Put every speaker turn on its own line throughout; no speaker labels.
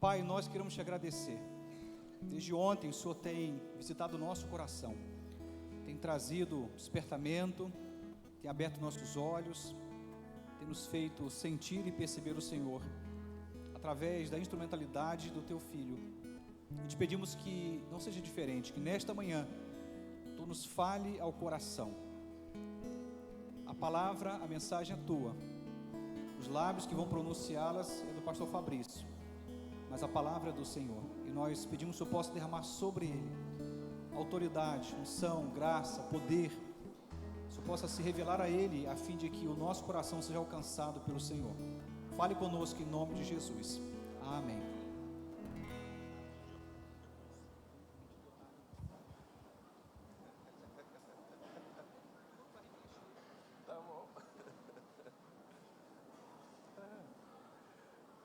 Pai, nós queremos te agradecer. Desde ontem o Senhor tem visitado o nosso coração, tem trazido despertamento, tem aberto nossos olhos, tem nos feito sentir e perceber o Senhor, através da instrumentalidade do Teu Filho. E te pedimos que não seja diferente, que nesta manhã Tu nos fale ao coração. A palavra, a mensagem é Tua, os lábios que vão pronunciá-las é do pastor Fabrício, mas a palavra é do Senhor, e nós pedimos que o Senhor possa derramar sobre ele autoridade, unção, graça, poder, que o Senhor possa se revelar a ele, a fim de que o nosso coração seja alcançado pelo Senhor. Fale conosco em nome de Jesus, amém.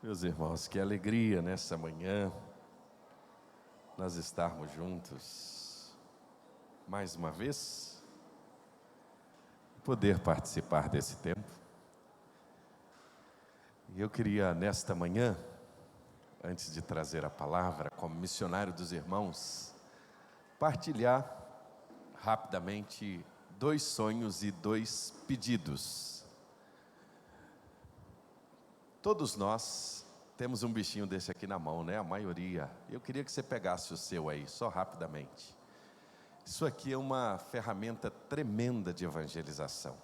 Meus irmãos, que alegria nessa manhã nós estarmos juntos mais uma vez, poder participar desse tempo. E eu queria nesta manhã, antes de trazer a palavra como missionário dos irmãos, partilhar rapidamente 2 sonhos e 2 pedidos. Todos nós temos um bichinho desse aqui na mão, né? A maioria. Eu queria que você pegasse o seu aí, só rapidamente. Isso aqui é uma ferramenta tremenda de evangelização.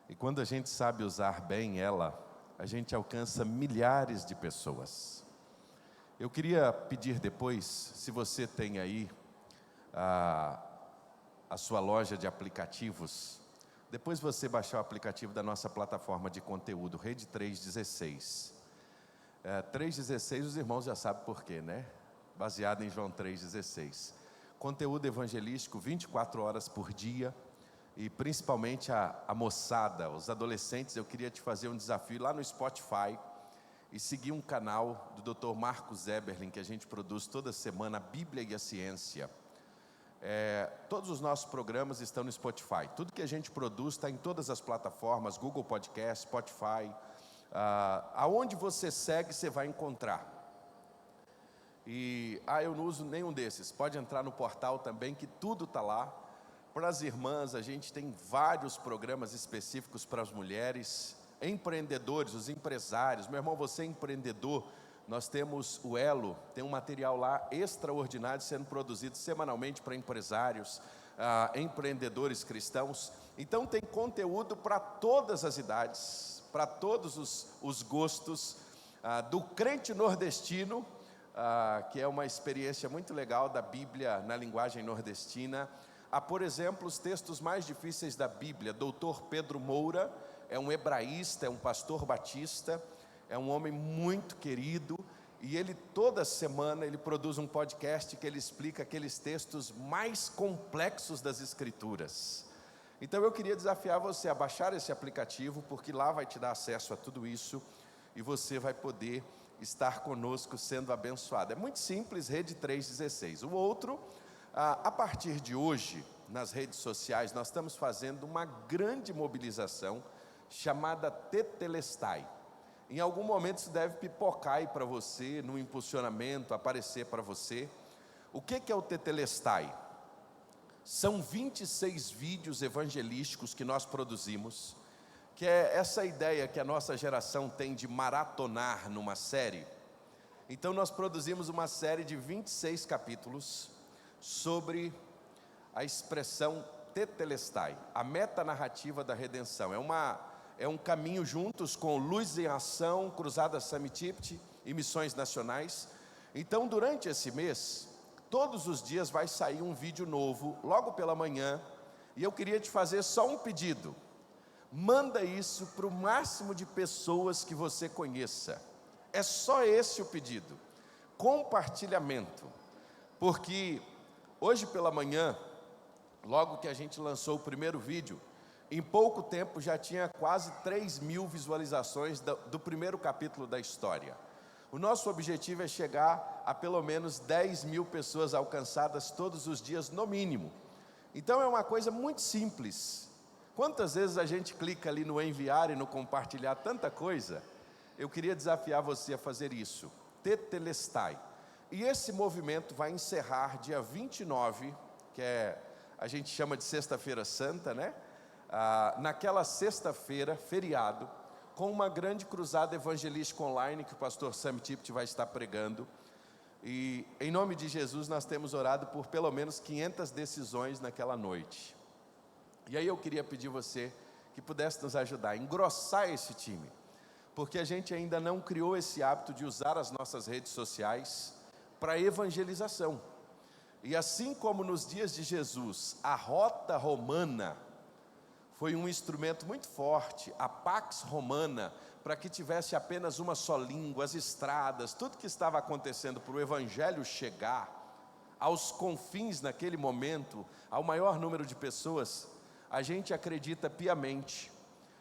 E quando a gente sabe usar bem ela, a gente alcança milhares de pessoas. Eu queria pedir depois, se você tem aí a sua loja de aplicativos, depois você baixar o aplicativo da nossa plataforma de conteúdo, Rede 316. 316, os irmãos já sabem por quê, né? Baseado em João 3,16. Conteúdo evangelístico 24 horas por dia. E principalmente a moçada, os adolescentes, eu queria te fazer um desafio lá no Spotify e seguir um canal do Dr. Marcos Eberlin, que a gente produz toda semana, a Bíblia e a Ciência. Todos os nossos programas estão no Spotify. Tudo que a gente produz está em todas as plataformas, Google Podcast, Spotify. Aonde você segue, você vai encontrar. E eu não uso nenhum desses. Pode entrar no portal também, que tudo está lá. Para as irmãs, a gente tem vários programas específicos para as mulheres, empreendedores, os empresários. Meu irmão, você é empreendedor. Nós temos o Elo, tem um material lá extraordinário sendo produzido semanalmente para empresários, empreendedores cristãos. Então tem conteúdo para todas as idades, para todos os gostos, do crente nordestino, que é uma experiência muito legal da Bíblia na linguagem nordestina, por exemplo, os textos mais difíceis da Bíblia. Dr. Pedro Moura é um hebraísta, é um pastor batista, é um homem muito querido, e ele toda semana ele produz um podcast que ele explica aqueles textos mais complexos das Escrituras. Então eu queria desafiar você a baixar esse aplicativo, porque lá vai te dar acesso a tudo isso, e você vai poder estar conosco sendo abençoado. É muito simples, Rede 316. O outro, a partir de hoje, nas redes sociais, nós estamos fazendo uma grande mobilização, chamada Tetelestai. Em algum momento isso deve pipocar aí para você, no impulsionamento, aparecer para você. O que é o Tetelestai? São 26 vídeos evangelísticos que nós produzimos, que é essa ideia que a nossa geração tem de maratonar numa série. Então nós produzimos uma série de 26 capítulos sobre a expressão Tetelestai, a metanarrativa da redenção. É um caminho juntos com Luz em Ação, Cruzada Samitipt e Missões Nacionais. Então, durante esse mês, todos os dias vai sair um vídeo novo, logo pela manhã. E eu queria te fazer só um pedido. Manda isso para o máximo de pessoas que você conheça. É só esse o pedido. Compartilhamento. Porque hoje pela manhã, logo que a gente lançou o primeiro vídeo, em pouco tempo já tinha quase 3.000 visualizações do primeiro capítulo da história. O nosso objetivo é chegar a pelo menos 10.000 pessoas alcançadas todos os dias, no mínimo. Então é uma coisa muito simples. Quantas vezes a gente clica ali no enviar e no compartilhar tanta coisa? Eu queria desafiar você a fazer isso. Tetelestai. E esse movimento vai encerrar dia 29, que a gente chama de Sexta-feira Santa, né? Naquela sexta-feira, feriado, com uma grande cruzada evangelística online que o pastor Sam Tippett vai estar pregando. E em nome de Jesus nós temos orado por pelo menos 500 decisões naquela noite. E aí eu queria pedir você que pudesse nos ajudar a engrossar esse time, porque a gente ainda não criou esse hábito de usar as nossas redes sociais para evangelização. E assim como nos dias de Jesus, a rota romana foi um instrumento muito forte, a Pax Romana, para que tivesse apenas uma só língua, as estradas, tudo que estava acontecendo para o Evangelho chegar aos confins naquele momento, ao maior número de pessoas, a gente acredita piamente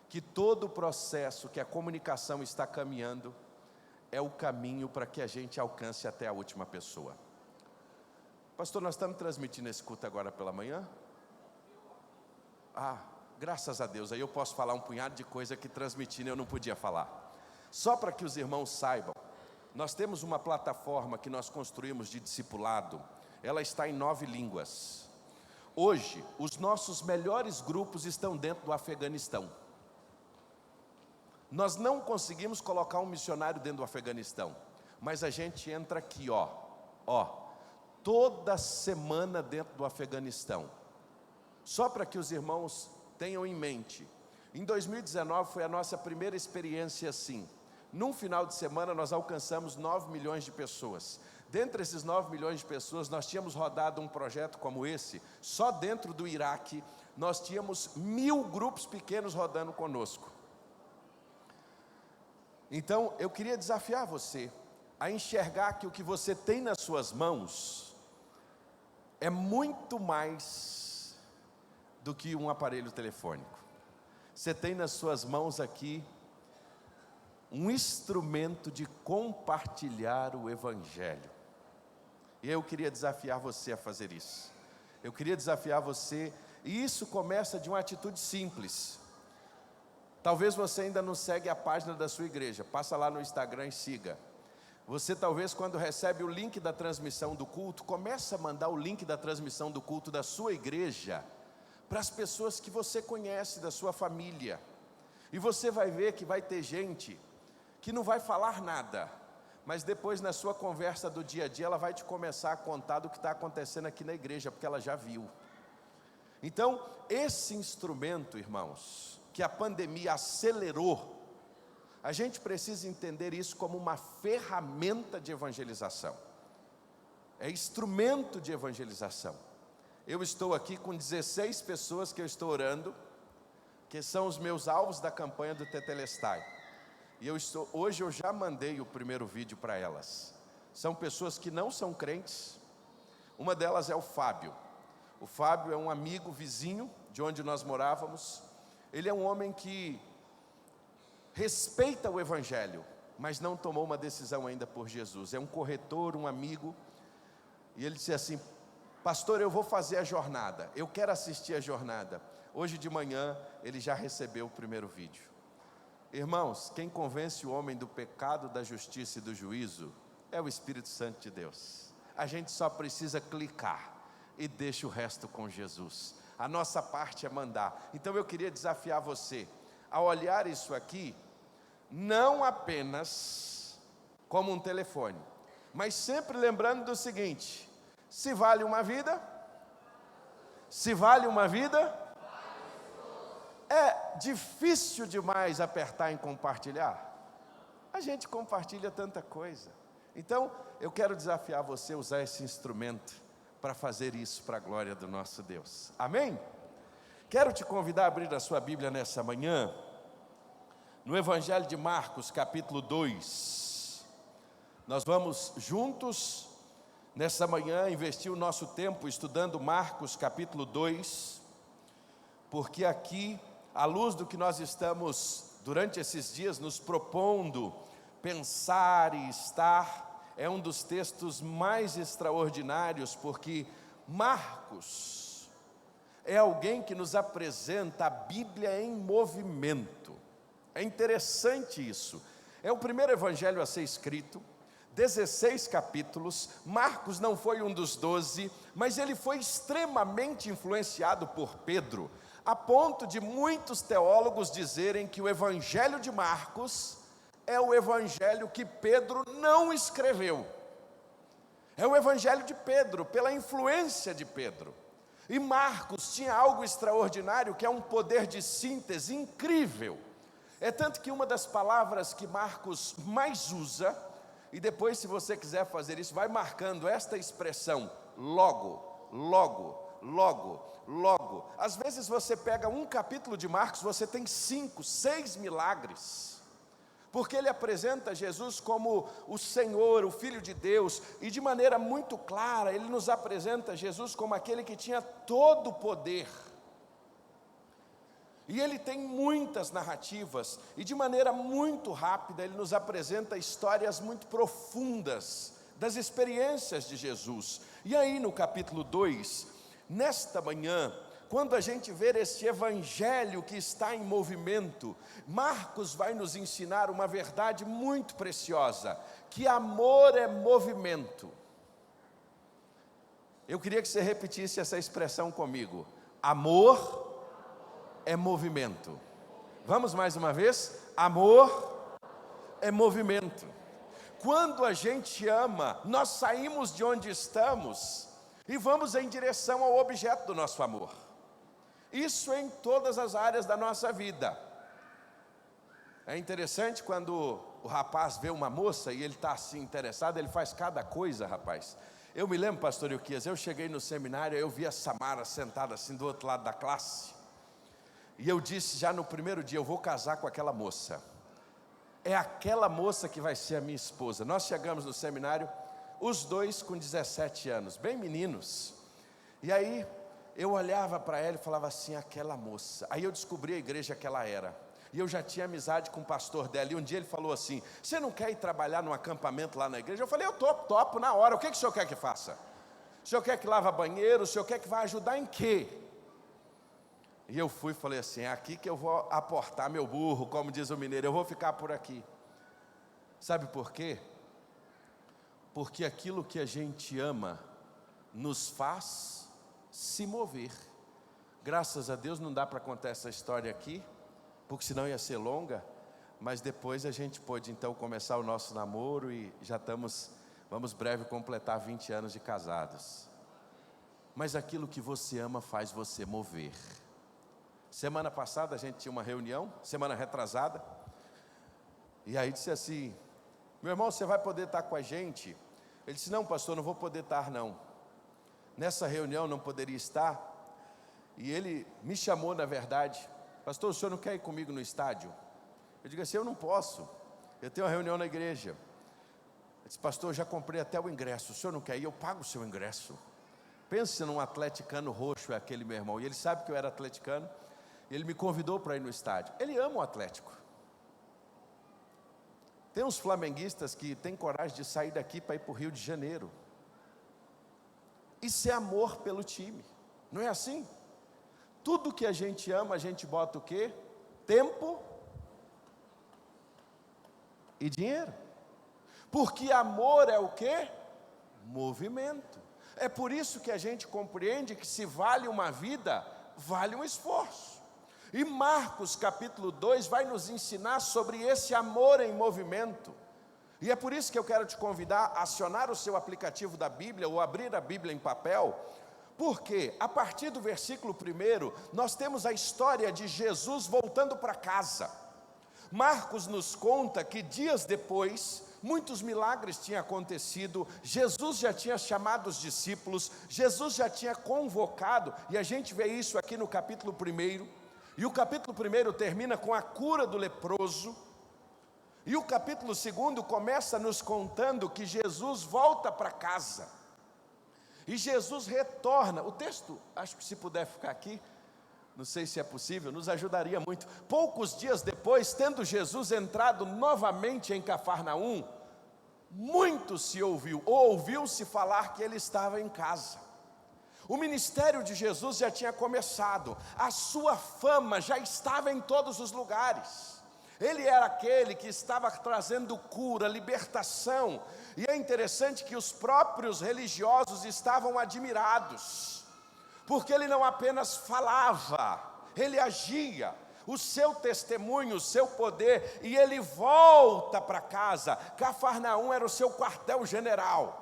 que todo o processo que a comunicação está caminhando é o caminho para que a gente alcance até a última pessoa. Pastor, nós estamos transmitindo esse culto agora pela manhã? Graças a Deus, aí eu posso falar um punhado de coisa que transmitindo eu não podia falar. Só para que os irmãos saibam, nós temos uma plataforma que nós construímos de discipulado, ela está em 9 línguas. Hoje, os nossos melhores grupos estão dentro do Afeganistão. Nós não conseguimos colocar um missionário dentro do Afeganistão, mas a gente entra aqui, toda semana dentro do Afeganistão. Só para que os irmãos tenham em mente, em 2019 foi a nossa primeira experiência assim. Num final de semana nós alcançamos 9 milhões de pessoas. Dentre esses 9 milhões de pessoas, nós tínhamos rodado um projeto como esse. Só dentro do Iraque, nós tínhamos 1000 grupos pequenos rodando conosco. Então, eu queria desafiar você a enxergar que o que você tem nas suas mãos é muito mais do que um aparelho telefônico. Você tem nas suas mãos aqui um instrumento de compartilhar o Evangelho. E eu queria desafiar você a fazer isso. Eu queria desafiar você, e isso começa de uma atitude simples. Talvez você ainda não segue a página da sua igreja, passa lá no Instagram e siga. Você talvez quando recebe o link da transmissão do culto, começa a mandar o link da transmissão do culto da sua igreja para as pessoas que você conhece, da sua família. E você vai ver que vai ter gente que não vai falar nada, mas depois na sua conversa do dia a dia, ela vai te começar a contar do que está acontecendo aqui na igreja, porque ela já viu. Então, esse instrumento, irmãos, que a pandemia acelerou, a gente precisa entender isso como uma ferramenta de evangelização. É instrumento de evangelização. Eu estou aqui com 16 pessoas que eu estou orando, que são os meus alvos da campanha do Tetelestai. E hoje eu já mandei o primeiro vídeo para elas. São pessoas que não são crentes. Uma delas é o Fábio. O Fábio é um amigo vizinho de onde nós morávamos. Ele é um homem que respeita o Evangelho, mas não tomou uma decisão ainda por Jesus. É um corretor, um amigo. E ele disse assim: pastor, eu vou fazer a jornada, eu quero assistir a jornada. Hoje de manhã ele já recebeu o primeiro vídeo. Irmãos, quem convence o homem do pecado, da justiça e do juízo é o Espírito Santo de Deus. A gente só precisa clicar e deixa o resto com Jesus. A nossa parte é mandar. Então eu queria desafiar você a olhar isso aqui não apenas como um telefone, mas sempre lembrando do seguinte: se vale uma vida, é difícil demais apertar em compartilhar. A gente compartilha tanta coisa. Então, eu quero desafiar você a usar esse instrumento para fazer isso para a glória do nosso Deus. Amém? Quero te convidar a abrir a sua Bíblia nessa manhã, no Evangelho de Marcos, capítulo 2. Nós vamos juntos, nessa manhã, investir o nosso tempo estudando Marcos, capítulo 2, porque aqui, à luz do que nós estamos, durante esses dias, nos propondo pensar e estar, é um dos textos mais extraordinários, porque Marcos é alguém que nos apresenta a Bíblia em movimento. É interessante isso. É o primeiro evangelho a ser escrito. 16 capítulos. Marcos não foi um dos 12, mas ele foi extremamente influenciado por Pedro, a ponto de muitos teólogos dizerem que o Evangelho de Marcos é o Evangelho que Pedro não escreveu. É o Evangelho de Pedro, pela influência de Pedro. E Marcos tinha algo extraordinário, que é um poder de síntese incrível. É tanto que uma das palavras que Marcos mais usa, e depois, se você quiser fazer isso, vai marcando esta expressão: logo, logo, logo, logo. Às vezes você pega um capítulo de Marcos, você tem 5, 6 milagres, porque ele apresenta Jesus como o Senhor, o Filho de Deus, e de maneira muito clara, ele nos apresenta Jesus como aquele que tinha todo o poder. E ele tem muitas narrativas, e de maneira muito rápida, ele nos apresenta histórias muito profundas das experiências de Jesus. E aí no capítulo 2, nesta manhã, quando a gente vê esse evangelho que está em movimento, Marcos vai nos ensinar uma verdade muito preciosa, que amor é movimento. Eu queria que você repetisse essa expressão comigo: amor é movimento. Vamos mais uma vez? Amor é movimento. Quando a gente ama, nós saímos de onde estamos e vamos em direção ao objeto do nosso amor. Isso em todas as áreas da nossa vida. É interessante quando o rapaz vê uma moça e ele está assim interessado, ele faz cada coisa, rapaz. Eu me lembro, pastor Euquias, eu cheguei no seminário, eu vi a Samara sentada assim do outro lado da classe, e eu disse já no primeiro dia: eu vou casar com aquela moça, é aquela moça que vai ser a minha esposa. Nós chegamos no seminário, os dois com 17 anos, bem meninos, e aí eu olhava para ela e falava assim: aquela moça. Aí eu descobri a igreja que ela era, e eu já tinha amizade com o pastor dela, e um dia ele falou assim: você não quer ir trabalhar num acampamento lá na igreja? Eu falei: eu topo na hora. O que o senhor quer que faça? O senhor quer que lave banheiro? O senhor quer que vá ajudar em quê? E eu fui e falei assim: é aqui que eu vou aportar meu burro, como diz o mineiro, eu vou ficar por aqui. Sabe por quê? Porque aquilo que a gente ama nos faz se mover. Graças a Deus não dá para contar essa história aqui, porque senão ia ser longa, mas depois a gente pôde então começar o nosso namoro e já vamos breve completar 20 anos de casados. Mas aquilo que você ama faz você mover. Semana passada a gente tinha uma reunião, semana retrasada, e aí disse assim: meu irmão, você vai poder estar com a gente? Ele disse: não, pastor, não vou poder estar não. Nessa reunião não poderia estar, e ele me chamou, na verdade: pastor, o senhor não quer ir comigo no estádio? Eu digo assim: eu não posso, eu tenho uma reunião na igreja. Ele disse: pastor, eu já comprei até o ingresso, o senhor não quer ir? Eu pago o seu ingresso. Pense num atleticano roxo, é aquele meu irmão, e ele sabe que eu era atleticano. Ele me convidou para ir no estádio. Ele ama o Atlético. Tem uns flamenguistas que têm coragem de sair daqui para ir para o Rio de Janeiro. Isso é amor pelo time, não é assim? Tudo que a gente ama, a gente bota o quê? Tempo e dinheiro. Porque amor é o quê? Movimento. É por isso que a gente compreende que se vale uma vida, vale um esforço. E Marcos capítulo 2 vai nos ensinar sobre esse amor em movimento. E é por isso que eu quero te convidar a acionar o seu aplicativo da Bíblia, ou abrir a Bíblia em papel, porque a partir do versículo 1, nós temos a história de Jesus voltando para casa. Marcos nos conta que dias depois, muitos milagres tinham acontecido, Jesus já tinha chamado os discípulos, Jesus já tinha convocado, e a gente vê isso aqui no capítulo 1, e o capítulo 1 termina com a cura do leproso, e o capítulo 2 começa nos contando que Jesus volta para casa, e Jesus retorna. O texto, acho que se puder ficar aqui, não sei se é possível, nos ajudaria muito. Poucos dias depois, tendo Jesus entrado novamente em Cafarnaum, muito se ouviu-se falar que ele estava em casa. O ministério de Jesus já tinha começado, a sua fama já estava em todos os lugares. Ele era aquele que estava trazendo cura, libertação. E é interessante que os próprios religiosos estavam admirados, porque ele não apenas falava, ele agia. O seu testemunho, o seu poder, e ele volta para casa. Cafarnaum era o seu quartel-general.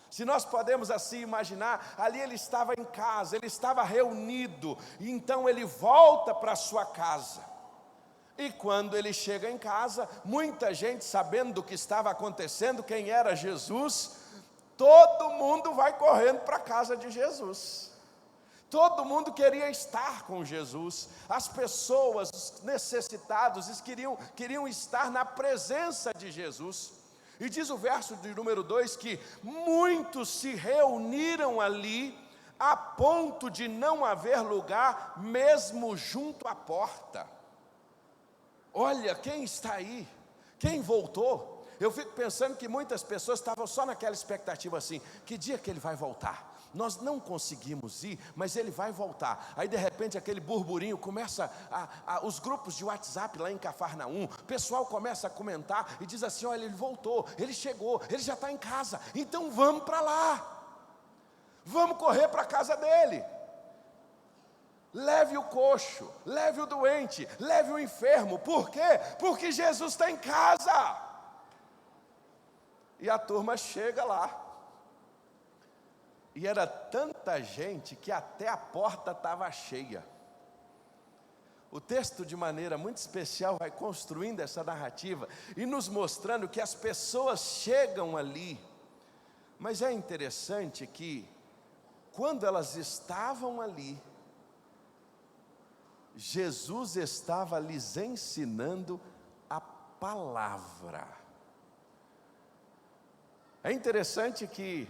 Se nós podemos assim imaginar, ali ele estava em casa, ele estava reunido, e então ele volta para a sua casa. E quando ele chega em casa, muita gente sabendo do que estava acontecendo, quem era Jesus, todo mundo vai correndo para a casa de Jesus. Todo mundo queria estar com Jesus. As pessoas, os necessitados, queriam estar na presença de Jesus. E diz o verso de número 2 que muitos se reuniram ali, a ponto de não haver lugar, mesmo junto à porta. Olha, quem está aí? Quem voltou? Eu fico pensando que muitas pessoas estavam só naquela expectativa assim, que dia que ele vai voltar? Nós não conseguimos ir, mas ele vai voltar. Aí de repente aquele burburinho começa, os grupos de WhatsApp lá em Cafarnaum, o pessoal começa a comentar e diz assim: olha, ele voltou, ele chegou, ele já está em casa, então vamos para lá, vamos correr para a casa dele. Leve o coxo, leve o doente, leve o enfermo. Por quê? Porque Jesus está em casa. E a turma chega lá. E era tanta gente que até a porta estava cheia. O texto, de maneira muito especial, vai construindo essa narrativa e nos mostrando que as pessoas chegam ali. Mas é interessante que, quando elas estavam ali, Jesus estava lhes ensinando a palavra. É interessante que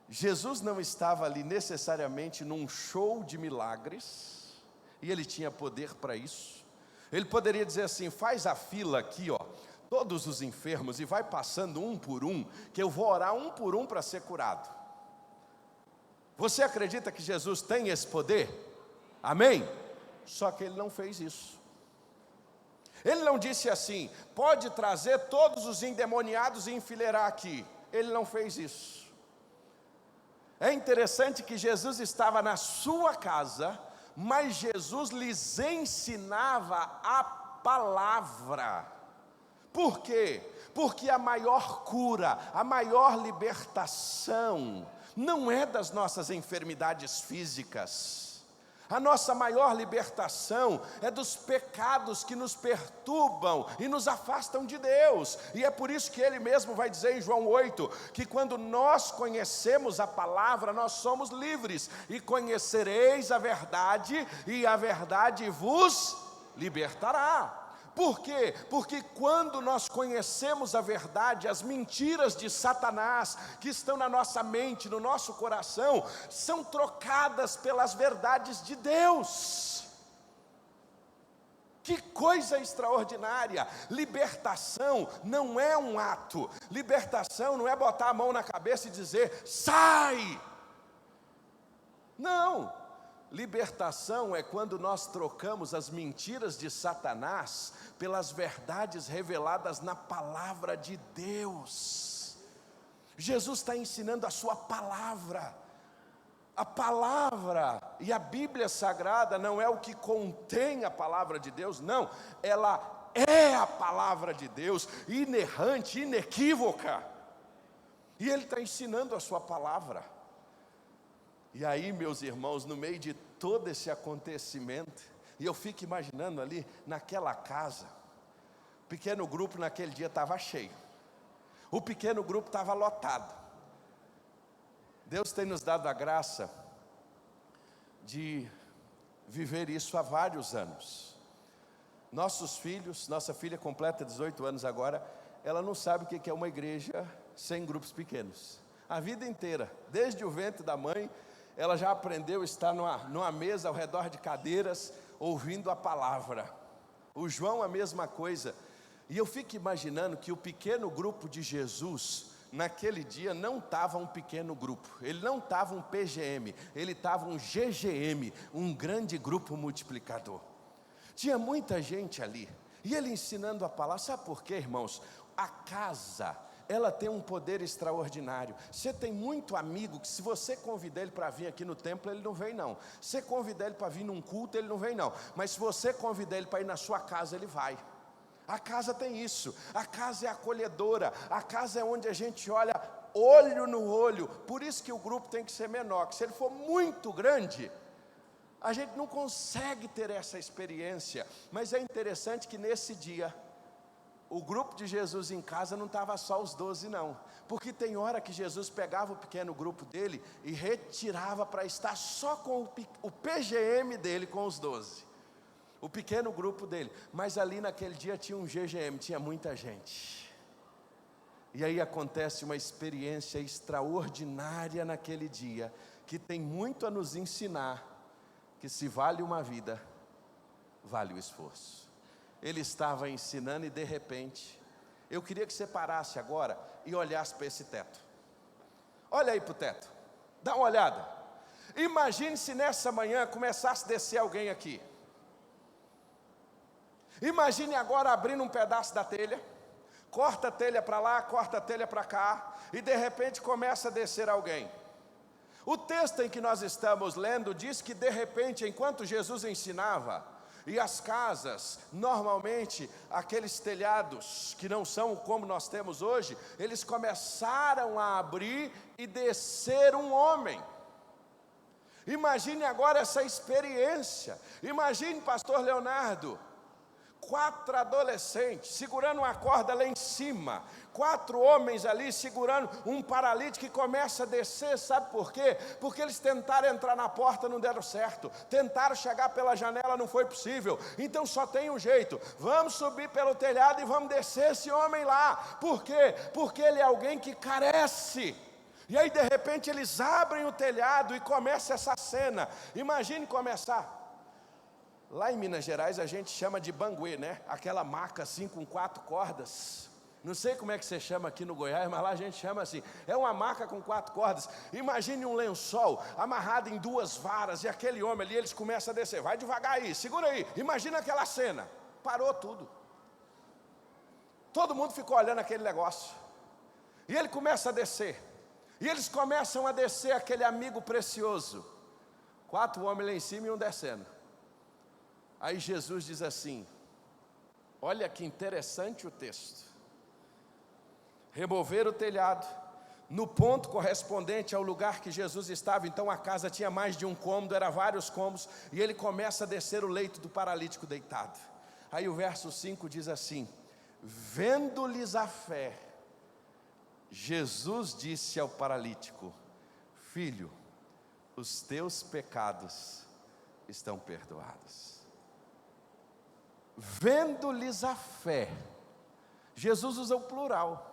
Jesus não estava ali necessariamente num show de milagres, e ele tinha poder para isso. Ele poderia dizer assim: faz a fila aqui, ó, todos os enfermos, e vai passando um por um, que eu vou orar um por um para ser curado. Você acredita que Jesus tem esse poder? Amém? Só que ele não fez isso. Ele não disse assim: pode trazer todos os endemoniados e enfileirar aqui. Ele não fez isso. É interessante que Jesus estava na sua casa, mas Jesus lhes ensinava a palavra. Por quê? Porque a maior cura, a maior libertação, não é das nossas enfermidades físicas. A nossa maior libertação é dos pecados que nos perturbam e nos afastam de Deus. E é por isso que ele mesmo vai dizer em João 8, que quando nós conhecemos a palavra, nós somos livres. E conhecereis a verdade, e a verdade vos libertará. Por quê? Porque quando nós conhecemos a verdade, as mentiras de Satanás que estão na nossa mente, no nosso coração, são trocadas pelas verdades de Deus. Que coisa extraordinária! Libertação não é um ato, libertação não é botar a mão na cabeça e dizer: sai! Não! Libertação é quando nós trocamos as mentiras de Satanás pelas verdades reveladas na palavra de Deus. Jesus está ensinando a sua palavra. A palavra e a Bíblia Sagrada não é o que contém a palavra de Deus, não. Ela é a palavra de Deus, inerrante, inequívoca. E Ele está ensinando a sua palavra. E aí, meus irmãos, no meio de todo esse acontecimento, e eu fico imaginando ali naquela casa, o pequeno grupo naquele dia estava cheio, o pequeno grupo estava lotado. Deus tem nos dado a graça de viver isso há vários anos. Nossos filhos, nossa filha completa 18 anos agora, ela não sabe o que é uma igreja sem grupos pequenos. A vida inteira, desde o ventre da mãe, ela já aprendeu a estar numa mesa ao redor de cadeiras, ouvindo a palavra. O João a mesma coisa. E eu fico imaginando que o pequeno grupo de Jesus, naquele dia, não estava um pequeno grupo. Ele não estava um PGM, ele estava um GGM, um grande grupo multiplicador. Tinha muita gente ali. E ele ensinando a palavra, sabe por quê, irmãos? A casa, ela tem um poder extraordinário. Você tem muito amigo que se você convidar ele para vir aqui no templo, ele não vem não. Se você convidar ele para vir num culto, ele não vem não. Mas se você convidar ele para ir na sua casa, ele vai. A casa tem isso, a casa é acolhedora, a casa é onde a gente olha olho no olho. Por isso que o grupo tem que ser menor, que se ele for muito grande, a gente não consegue ter essa experiência. Mas é interessante que nesse dia, o grupo de Jesus em casa não estava só os 12 não, porque tem hora que Jesus pegava o pequeno grupo dele e retirava para estar só com o PGM dele, com os 12. O pequeno grupo dele, mas ali naquele dia tinha um GGM, tinha muita gente. E aí acontece uma experiência extraordinária naquele dia, que tem muito a nos ensinar, que se vale uma vida, vale o esforço. Ele estava ensinando e de repente, eu queria que você parasse agora e olhasse para esse teto. Olha aí para o teto, dá uma olhada. Imagine se nessa manhã começasse a descer alguém aqui. Imagine agora abrindo um pedaço da telha, corta a telha para lá, corta a telha para cá, e de repente começa a descer alguém. O texto em que nós estamos lendo diz que de repente, enquanto Jesus ensinava, e as casas, normalmente, aqueles telhados que não são como nós temos hoje, eles começaram a abrir e descer um homem. Imagine agora essa experiência. Imagine, pastor Leonardo, 4 adolescentes segurando uma corda lá em cima, 4 homens ali segurando um paralítico que começa a descer. Sabe por quê? Porque eles tentaram entrar na porta, não deram certo, tentaram chegar pela janela, não foi possível. Então só tem um jeito: vamos subir pelo telhado e vamos descer esse homem lá. Por quê? Porque ele é alguém que carece. E aí de repente eles abrem o telhado e começa essa cena. Imagine começar. Lá em Minas Gerais a gente chama de banguê, né? Aquela maca assim com 4 cordas. Não sei como é que você chama aqui no Goiás, mas lá a gente chama assim. É uma maca com 4 cordas. Imagine um lençol amarrado em 2 varas e aquele homem ali, eles começam a descer. Vai devagar aí, segura aí. Imagina aquela cena. Parou tudo. Todo mundo ficou olhando aquele negócio. E ele começa a descer. E eles começam a descer aquele amigo precioso. 4 homens lá em cima e um descendo. Aí Jesus diz assim, olha que interessante o texto. Remover o telhado, no ponto correspondente ao lugar que Jesus estava. Então a casa tinha mais de um cômodo, era vários cômodos, e ele começa a descer o leito do paralítico deitado. Aí o verso 5 diz assim, vendo-lhes a fé, Jesus disse ao paralítico, filho, os teus pecados estão perdoados. Vendo-lhes a fé, Jesus usa o plural.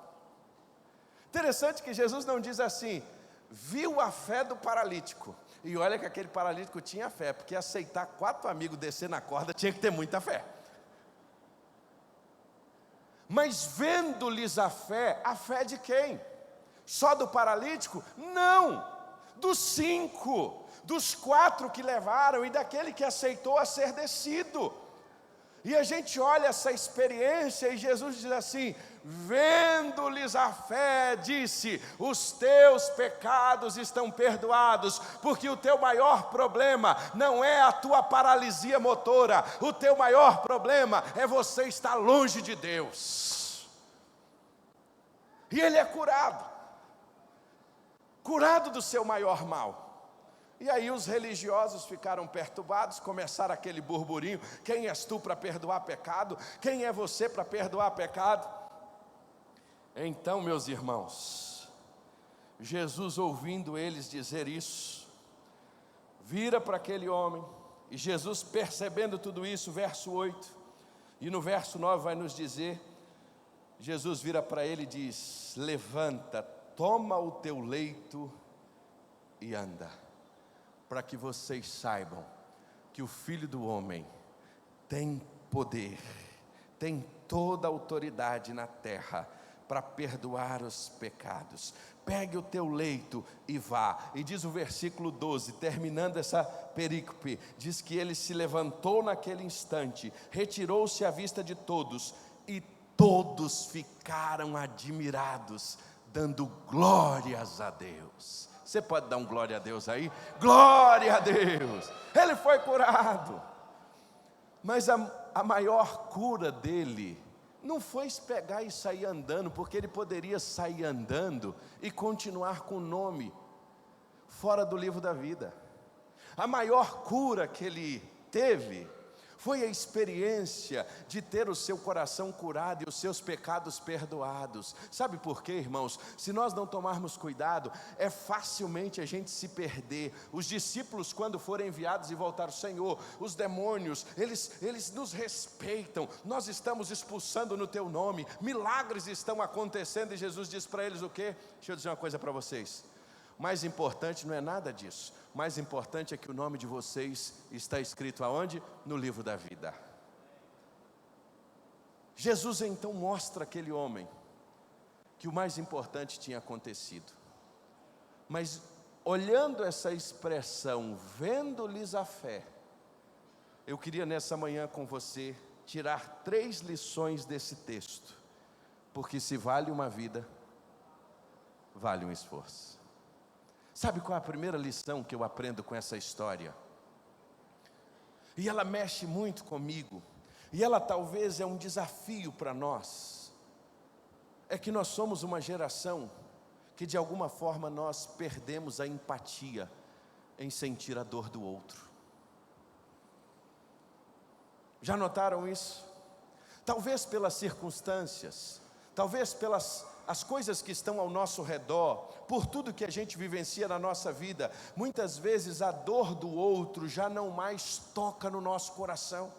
Interessante que Jesus não diz assim, viu a fé do paralítico. E olha que aquele paralítico tinha fé, porque aceitar 4 amigos descer na corda tinha que ter muita fé. Mas vendo-lhes a fé de quem? Só do paralítico? Não, dos 5, dos 4 que levaram e daquele que aceitou a ser descido. E a gente olha essa experiência e Jesus diz assim, vendo-lhes a fé, disse, os teus pecados estão perdoados, porque o teu maior problema não é a tua paralisia motora, o teu maior problema é você estar longe de Deus. E ele é curado do seu maior mal. E aí os religiosos ficaram perturbados, começaram aquele burburinho, quem és tu para perdoar pecado? Quem é você para perdoar pecado? Então, meus irmãos, Jesus ouvindo eles dizer isso, vira para aquele homem, e Jesus percebendo tudo isso, verso 8, e no verso 9 vai nos dizer, Jesus vira para ele e diz, levanta, toma o teu leito e anda. Para que vocês saibam que o Filho do Homem tem poder, tem toda a autoridade na terra para perdoar os pecados. Pegue o teu leito e vá. E diz o versículo 12, terminando essa perícope, diz que ele se levantou naquele instante, retirou-se à vista de todos, e todos ficaram admirados, dando glórias a Deus. Você pode dar um glória a Deus aí? Glória a Deus! Ele foi curado. Mas a maior cura dele não foi pegar e sair andando, porque ele poderia sair andando e continuar com o nome fora do livro da vida. A maior cura que ele teve foi a experiência de ter o seu coração curado e os seus pecados perdoados. Sabe por quê, irmãos? Se nós não tomarmos cuidado, é facilmente a gente se perder. Os discípulos, quando foram enviados e voltaram, Senhor, os demônios, eles nos respeitam, nós estamos expulsando no teu nome, milagres estão acontecendo, e Jesus diz para eles o quê? Deixa eu dizer uma coisa para vocês. Mais importante não é nada disso. Mais importante é que o nome de vocês está escrito aonde? No livro da vida. Jesus então mostra àquele homem que o mais importante tinha acontecido. Mas olhando essa expressão, vendo-lhes a fé, eu queria nessa manhã com você tirar 3 lições desse texto. Porque se vale uma vida, vale um esforço. Sabe qual é a primeira lição que eu aprendo com essa história? E ela mexe muito comigo, e ela talvez é um desafio para nós. É que nós somos uma geração que de alguma forma nós perdemos a empatia em sentir a dor do outro. Já notaram isso? Talvez pelas circunstâncias, talvez pelas as coisas que estão ao nosso redor, por tudo que a gente vivencia na nossa vida, muitas vezes a dor do outro já não mais toca no nosso coração.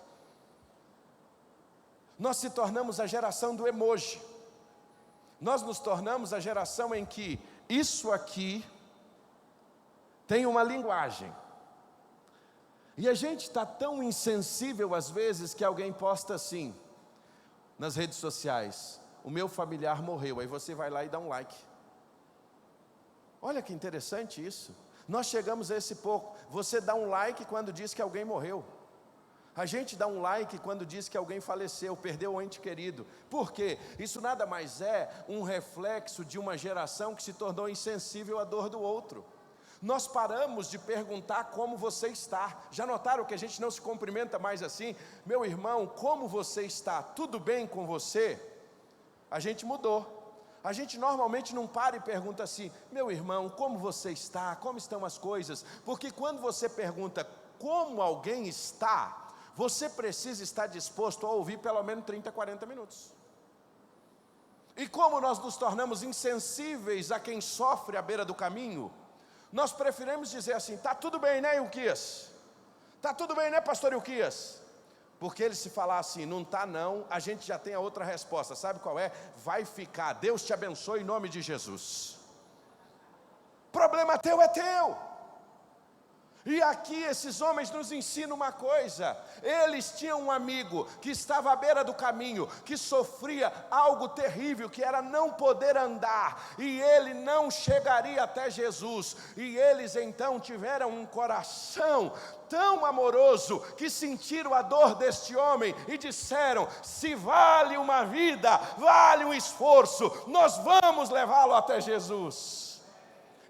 Nós se tornamos a geração do emoji. Nós nos tornamos a geração em que isso aqui tem uma linguagem. E a gente está tão insensível às vezes que alguém posta assim, nas redes sociais: o meu familiar morreu, aí você vai lá e dá um like. Olha que interessante isso. Nós chegamos a esse pouco. Você dá um like quando diz que alguém morreu. A gente dá um like quando diz que alguém faleceu, perdeu um ente querido. Por quê? Isso nada mais é um reflexo de uma geração que se tornou insensível à dor do outro. Nós paramos de perguntar como você está. Já notaram que a gente não se cumprimenta mais assim? Meu irmão, como você está? Tudo bem com você? A gente mudou. A gente normalmente não para e pergunta assim: meu irmão, como você está? Como estão as coisas? Porque quando você pergunta como alguém está, você precisa estar disposto a ouvir pelo menos 30, 40 minutos. E como nós nos tornamos insensíveis a quem sofre à beira do caminho, nós preferimos dizer assim: tá tudo bem, né, Ilquias? Tá tudo bem, né, pastor Ilquias? Porque ele se falar assim, não está não, a gente já tem a outra resposta. Sabe qual é? Vai ficar. Deus te abençoe em nome de Jesus. Problema teu é teu. E aqui esses homens nos ensinam uma coisa: eles tinham um amigo que estava à beira do caminho, que sofria algo terrível, que era não poder andar, e ele não chegaria até Jesus, e eles então tiveram um coração tão amoroso, que sentiram a dor deste homem, e disseram: se vale uma vida, vale um esforço, nós vamos levá-lo até Jesus.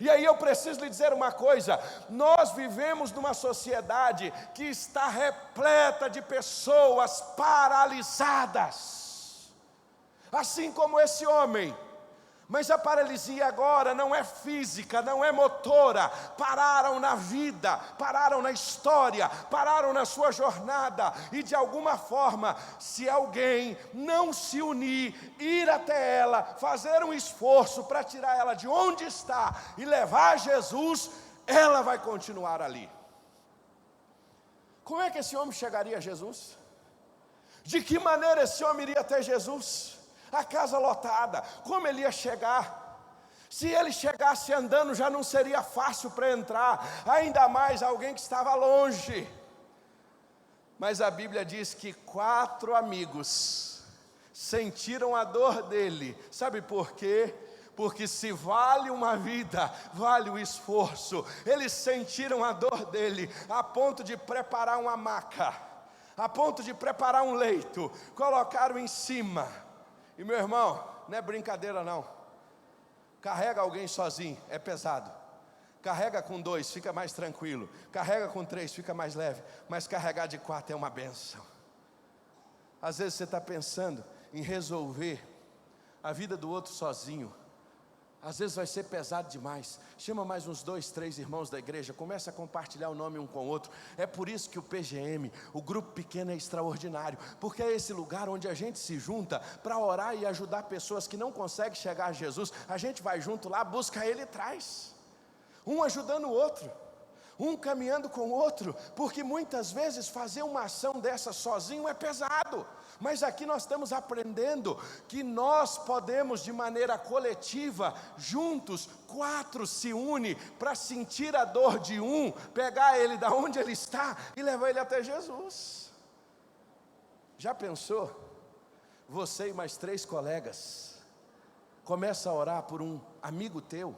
E aí eu preciso lhe dizer uma coisa: nós vivemos numa sociedade que está repleta de pessoas paralisadas, assim como esse homem. Mas a paralisia agora não é física, não é motora. Pararam na vida, pararam na história, pararam na sua jornada. E de alguma forma, se alguém não se unir, ir até ela, fazer um esforço para tirar ela de onde está e levar a Jesus, ela vai continuar ali. Como é que esse homem chegaria a Jesus? De que maneira esse homem iria até Jesus? A casa lotada, como ele ia chegar? Se ele chegasse andando, já não seria fácil para entrar, ainda mais alguém que estava longe. Mas a Bíblia diz que 4 amigos sentiram a dor dele. Sabe por quê? Porque se vale uma vida, vale o esforço. Eles sentiram a dor dele, a ponto de preparar uma maca, a ponto de preparar um leito, colocaram em cima. E meu irmão, não é brincadeira não. Carrega alguém sozinho, é pesado. Carrega com 2, fica mais tranquilo. Carrega com 3, fica mais leve. Mas carregar de 4 é uma bênção. Às vezes você está pensando em resolver a vida do outro sozinho. Às vezes vai ser pesado demais. Chama mais uns 2, 3 irmãos da igreja, começa a compartilhar o nome um com o outro. É por isso que o PGM, o grupo pequeno, é extraordinário, porque é esse lugar onde a gente se junta para orar e ajudar pessoas que não conseguem chegar a Jesus. A gente vai junto lá, busca Ele e traz, um ajudando o outro, um caminhando com o outro, porque muitas vezes fazer uma ação dessa sozinho é pesado. Mas aqui nós estamos aprendendo que nós podemos, de maneira coletiva, juntos, 4 se unem para sentir a dor de um, pegar ele da onde ele está e levar ele até Jesus. Já pensou? Você e mais 3 colegas começa a orar por um amigo teu,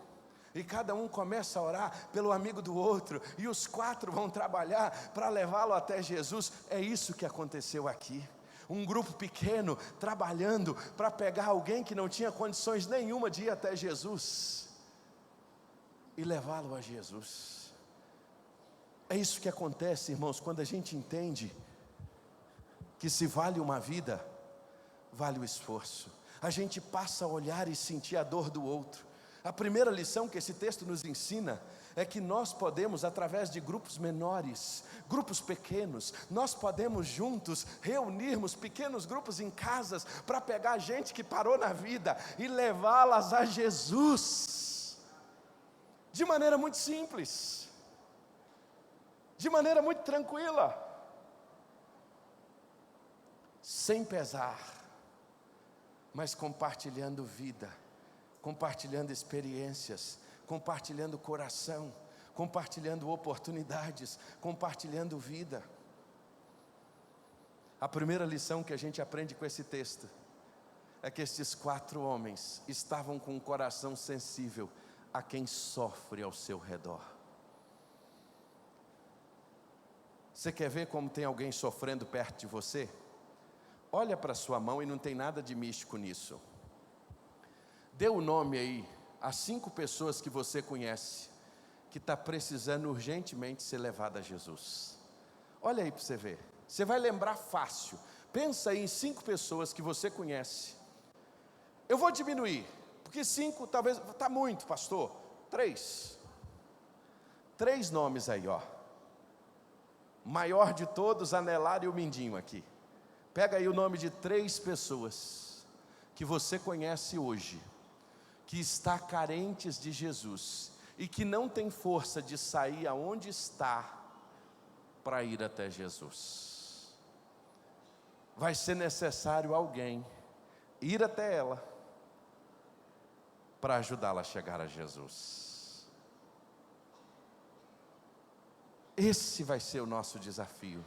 e cada um começa a orar pelo amigo do outro, e os 4 vão trabalhar para levá-lo até Jesus. É isso que aconteceu aqui. Um grupo pequeno trabalhando para pegar alguém que não tinha condições nenhuma de ir até Jesus e levá-lo a Jesus. É isso que acontece, irmãos, quando a gente entende que se vale uma vida, vale o esforço. A gente passa a olhar e sentir a dor do outro. A primeira lição que esse texto nos ensina é que nós podemos, através de grupos menores, grupos pequenos, nós podemos juntos reunirmos pequenos grupos em casas para pegar gente que parou na vida e levá-las a Jesus, de maneira muito simples, de maneira muito tranquila, sem pesar, mas compartilhando vida, compartilhando experiências, compartilhando coração, compartilhando oportunidades, compartilhando vida. A primeira lição que a gente aprende com esse texto é que estes 4 homens estavam com um coração sensível a quem sofre ao seu redor. Você quer ver como tem alguém sofrendo perto de você? Olha para a sua mão e não tem nada de místico nisso. Dê o nome aí a 5 pessoas que você conhece, que está precisando urgentemente ser levada a Jesus. Olha aí para você ver, você vai lembrar fácil. Pensa aí em 5 pessoas que você conhece. Eu vou diminuir, porque 5 talvez, está muito, pastor. 3 nomes aí, ó. Maior de todos, Anelar e o Mindinho aqui. Pega aí o nome de 3 pessoas que você conhece hoje, que está carentes de Jesus e que não tem força de sair aonde está para ir até Jesus. Vai ser necessário alguém ir até ela para ajudá-la a chegar a Jesus. Esse vai ser o nosso desafio,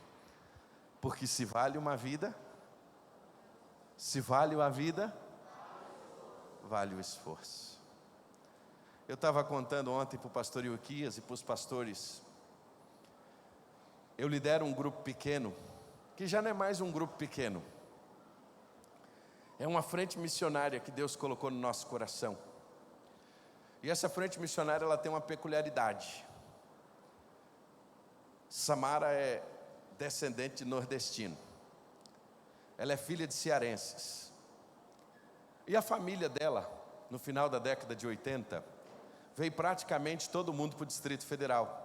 porque se vale uma vida, vale o esforço. Eu estava contando ontem para o pastor Ilquias e para os pastores. Eu lidero um grupo pequeno, que já não é mais um grupo pequeno. É uma frente missionária que Deus colocou no nosso coração. E essa frente missionária, ela tem uma peculiaridade. Samara é descendente de nordestino. Ela é filha de cearenses. E a família dela, no final da década de 80, veio praticamente todo mundo para o Distrito Federal.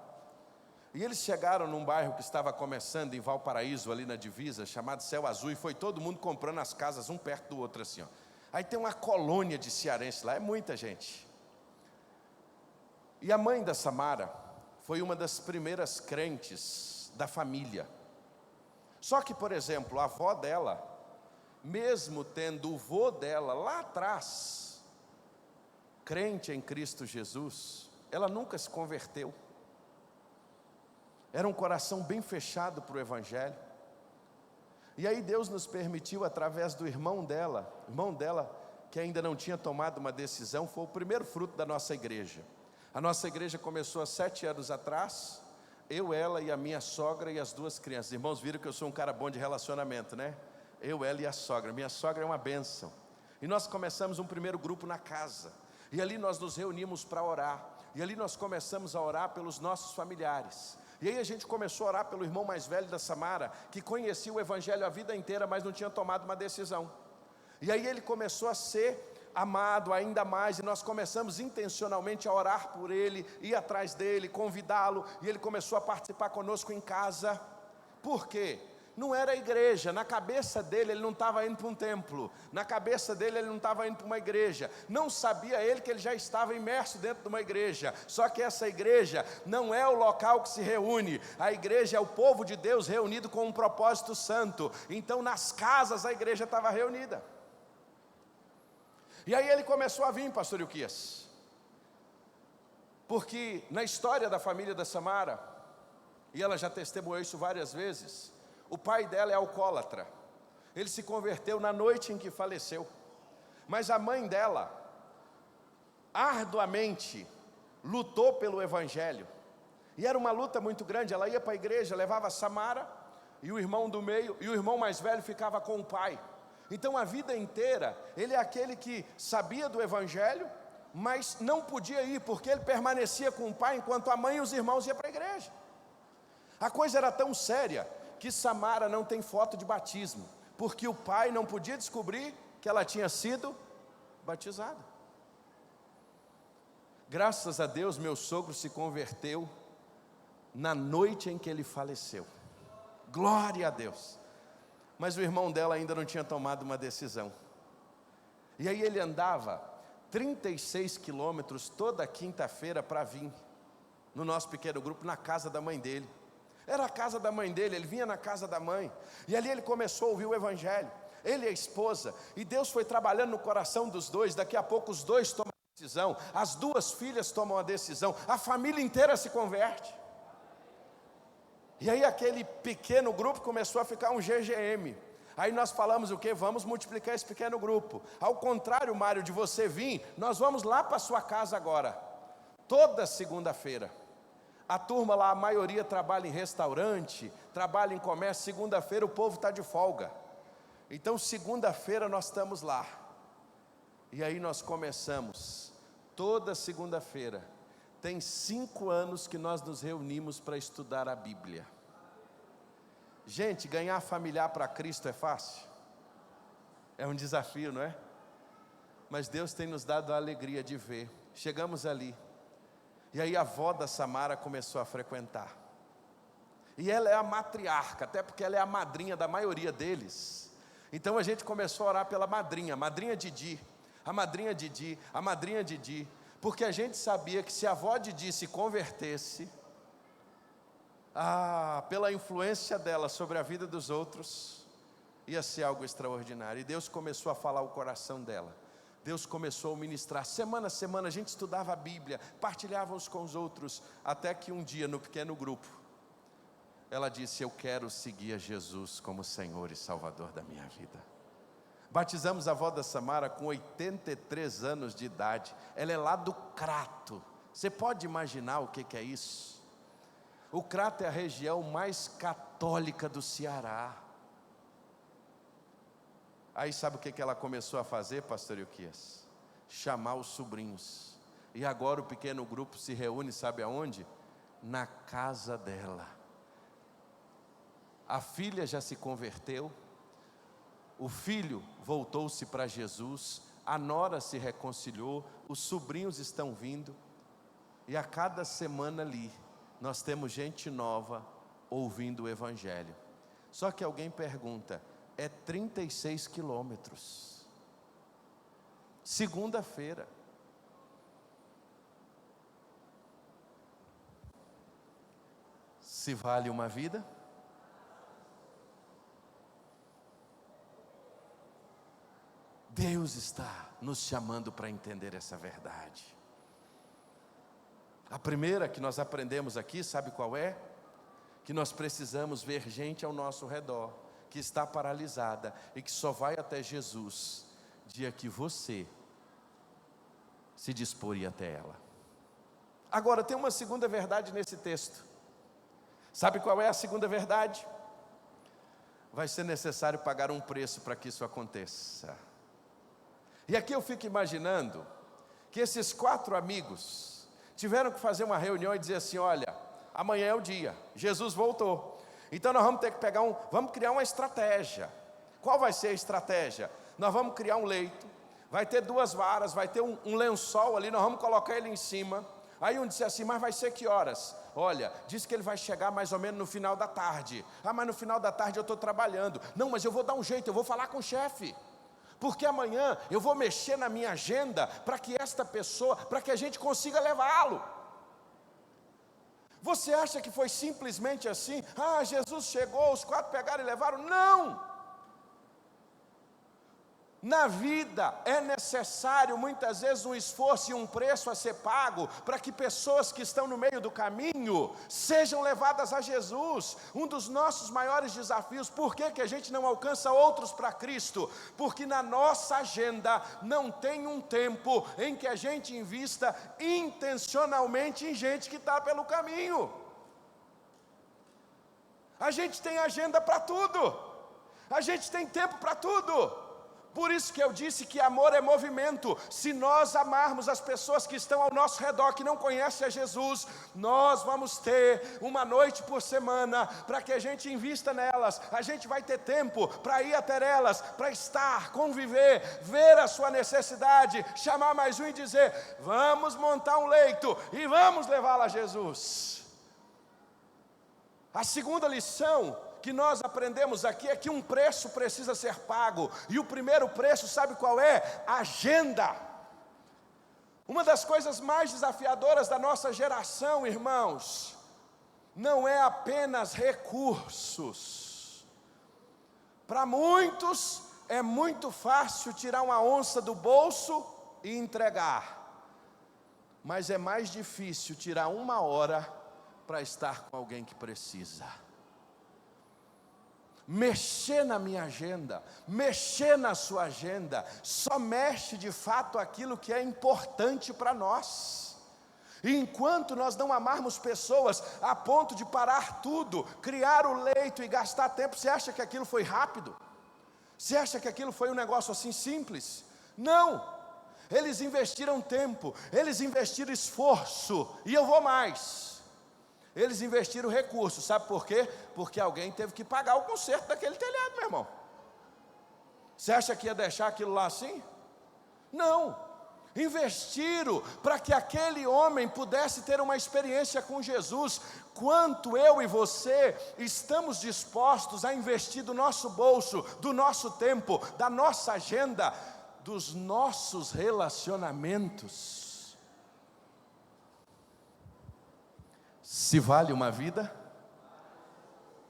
E eles chegaram num bairro que estava começando em Valparaíso, ali na divisa, chamado Céu Azul, e foi todo mundo comprando as casas um perto do outro assim, ó. Aí tem uma colônia de cearenses lá, é muita gente. E a mãe da Samara foi uma das primeiras crentes da família. Só que, por exemplo, a avó dela, mesmo tendo o vô dela lá atrás, crente em Cristo Jesus, ela nunca se converteu. Era um coração bem fechado para o Evangelho. E aí Deus nos permitiu, através do irmão dela que ainda não tinha tomado uma decisão, foi o primeiro fruto da nossa igreja. A nossa igreja começou há 7 anos atrás, eu, ela e a minha sogra e as 2 crianças. Irmãos, viram que eu sou um cara bom de relacionamento, né? Eu, ela e a sogra. Minha sogra é uma bênção. E nós começamos um primeiro grupo na casa. E ali nós nos reunimos para orar. E ali nós começamos a orar pelos nossos familiares. E aí a gente começou a orar pelo irmão mais velho da Samara, que conhecia o evangelho a vida inteira, mas não tinha tomado uma decisão. E aí ele começou a ser amado ainda mais, e nós começamos intencionalmente a orar por ele, ir atrás dele, convidá-lo, e ele começou a participar conosco em casa. Por quê? Não era a igreja, na cabeça dele ele não estava indo para um templo, na cabeça dele ele não estava indo para uma igreja, não sabia ele que ele já estava imerso dentro de uma igreja, só que essa igreja não é o local que se reúne, a igreja é o povo de Deus reunido com um propósito santo. Então nas casas a igreja estava reunida. E aí ele começou a vir, pastor Ilquias, porque na história da família da Samara, e ela já testemunhou isso várias vezes, o pai dela é alcoólatra, ele se converteu na noite em que faleceu, mas a mãe dela, arduamente, lutou pelo evangelho, e era uma luta muito grande. Ela ia para a igreja, levava a Samara, e o irmão do meio, e o irmão mais velho ficava com o pai. Então a vida inteira, ele é aquele que sabia do evangelho, mas não podia ir, porque ele permanecia com o pai, enquanto a mãe e os irmãos iam para a igreja. A coisa era tão séria, que Samara não tem foto de batismo, porque o pai não podia descobrir que ela tinha sido batizada. Graças a Deus, meu sogro se converteu na noite em que ele faleceu. Glória a Deus. Mas o irmão dela ainda não tinha tomado uma decisão. E aí ele andava 36 quilômetros toda quinta-feira para vir no nosso pequeno grupo, na casa da mãe dele. Era a casa da mãe dele, ele vinha na casa da mãe. E ali ele começou a ouvir o evangelho, ele e a esposa. E Deus foi trabalhando no coração dos dois. Daqui a pouco os dois tomam a decisão, as 2 filhas tomam a decisão, a família inteira se converte. E aí aquele pequeno grupo começou a ficar um GGM. Aí nós falamos o quê? Vamos multiplicar esse pequeno grupo. Ao contrário, Mário, de você vir, nós vamos lá para a sua casa agora. Toda segunda-feira. A turma lá, a maioria trabalha em restaurante, trabalha em comércio. Segunda-feira o povo está de folga. Então segunda-feira nós estamos lá. E aí nós começamos. Toda segunda-feira. Tem 5 anos que nós nos reunimos para estudar a Bíblia. Gente, ganhar familiar para Cristo é fácil? É um desafio, não é? Mas Deus tem nos dado a alegria de ver. Chegamos ali, e aí a avó da Samara começou a frequentar. E ela é a matriarca, até porque ela é a madrinha da maioria deles. Então a gente começou a orar pela madrinha, madrinha Didi, a madrinha Didi, a madrinha Didi. Porque a gente sabia que se a avó Didi se convertesse, pela influência dela sobre a vida dos outros, ia ser algo extraordinário. E Deus começou a falar o coração dela. Deus começou a ministrar. Semana a semana a gente estudava a Bíblia, partilhava uns com os outros, até que um dia no pequeno grupo, ela disse: eu quero seguir a Jesus como Senhor e Salvador da minha vida. Batizamos a avó da Samara com 83 anos de idade. Ela é lá do Crato. Você pode imaginar o que é isso? O Crato é a região mais católica do Ceará. Aí sabe o que ela começou a fazer, pastor Ilquias? Chamar os sobrinhos. E agora o pequeno grupo se reúne, sabe aonde? Na casa dela. A filha já se converteu. O filho voltou-se para Jesus, a nora se reconciliou, os sobrinhos estão vindo, e a cada semana ali, nós temos gente nova ouvindo o evangelho. Só que alguém pergunta, é 36 quilômetros, segunda-feira. Se vale uma vida? Deus está nos chamando para entender essa verdade. A primeira que nós aprendemos aqui, sabe qual é? Que nós precisamos ver gente ao nosso redor que está paralisada e que só vai até Jesus dia que você se dispor a ir até ela. Agora, tem uma segunda verdade nesse texto. Sabe qual é a segunda verdade? Vai ser necessário pagar um preço para que isso aconteça. E aqui eu fico imaginando que esses 4 amigos tiveram que fazer uma reunião e dizer assim: olha, amanhã é o dia, Jesus voltou. Então nós vamos ter que vamos criar uma estratégia. Qual vai ser a estratégia? Nós vamos criar um leito, vai ter 2 varas, vai ter um lençol ali, nós vamos colocar ele em cima. Aí um disse assim: mas vai ser que horas? Olha, diz que ele vai chegar mais ou menos no final da tarde. Ah, mas no final da tarde eu estou trabalhando. Não, mas eu vou dar um jeito, eu vou falar com o chefe. Porque amanhã eu vou mexer na minha agenda para que esta pessoa, para que a gente consiga levá-lo. Você acha que foi simplesmente assim? Ah, Jesus chegou, os 4 pegaram e levaram? Não! Na vida é necessário muitas vezes um esforço e um preço a ser pago para que pessoas que estão no meio do caminho sejam levadas a Jesus. Um dos nossos maiores desafios, por que a gente não alcança outros para Cristo? Porque na nossa agenda não tem um tempo em que a gente invista intencionalmente em gente que está pelo caminho. A gente tem agenda para tudo, a gente tem tempo para tudo. Por isso que eu disse que amor é movimento. Se nós amarmos as pessoas que estão ao nosso redor, que não conhecem a Jesus, nós vamos ter uma noite por semana, para que a gente invista nelas. A gente vai ter tempo para ir até elas, para estar, conviver, ver a sua necessidade, chamar mais um e dizer: vamos montar um leito e vamos levá-la a Jesus. A segunda lição que nós aprendemos aqui é que um preço precisa ser pago. E o primeiro preço, sabe qual é? Agenda. Uma das coisas mais desafiadoras da nossa geração, irmãos, não é apenas recursos. Para muitos é muito fácil tirar uma onça do bolso e entregar, mas é mais difícil tirar 1 hora para estar com alguém que precisa. Mexer na minha agenda, mexer na sua agenda, só mexe de fato aquilo que é importante para nós. E enquanto nós não amarmos pessoas a ponto de parar tudo, criar o leito e gastar tempo, você acha que aquilo foi rápido? Você acha que aquilo foi um negócio assim simples? Não! Eles investiram tempo, eles investiram esforço, e eu vou mais. Eles investiram recursos, sabe por quê? Porque alguém teve que pagar o conserto daquele telhado, meu irmão. Você acha que ia deixar aquilo lá assim? Não. Investiram para que aquele homem pudesse ter uma experiência com Jesus. Quanto eu e você estamos dispostos a investir do nosso bolso, do nosso tempo, da nossa agenda, dos nossos relacionamentos? Se vale uma vida,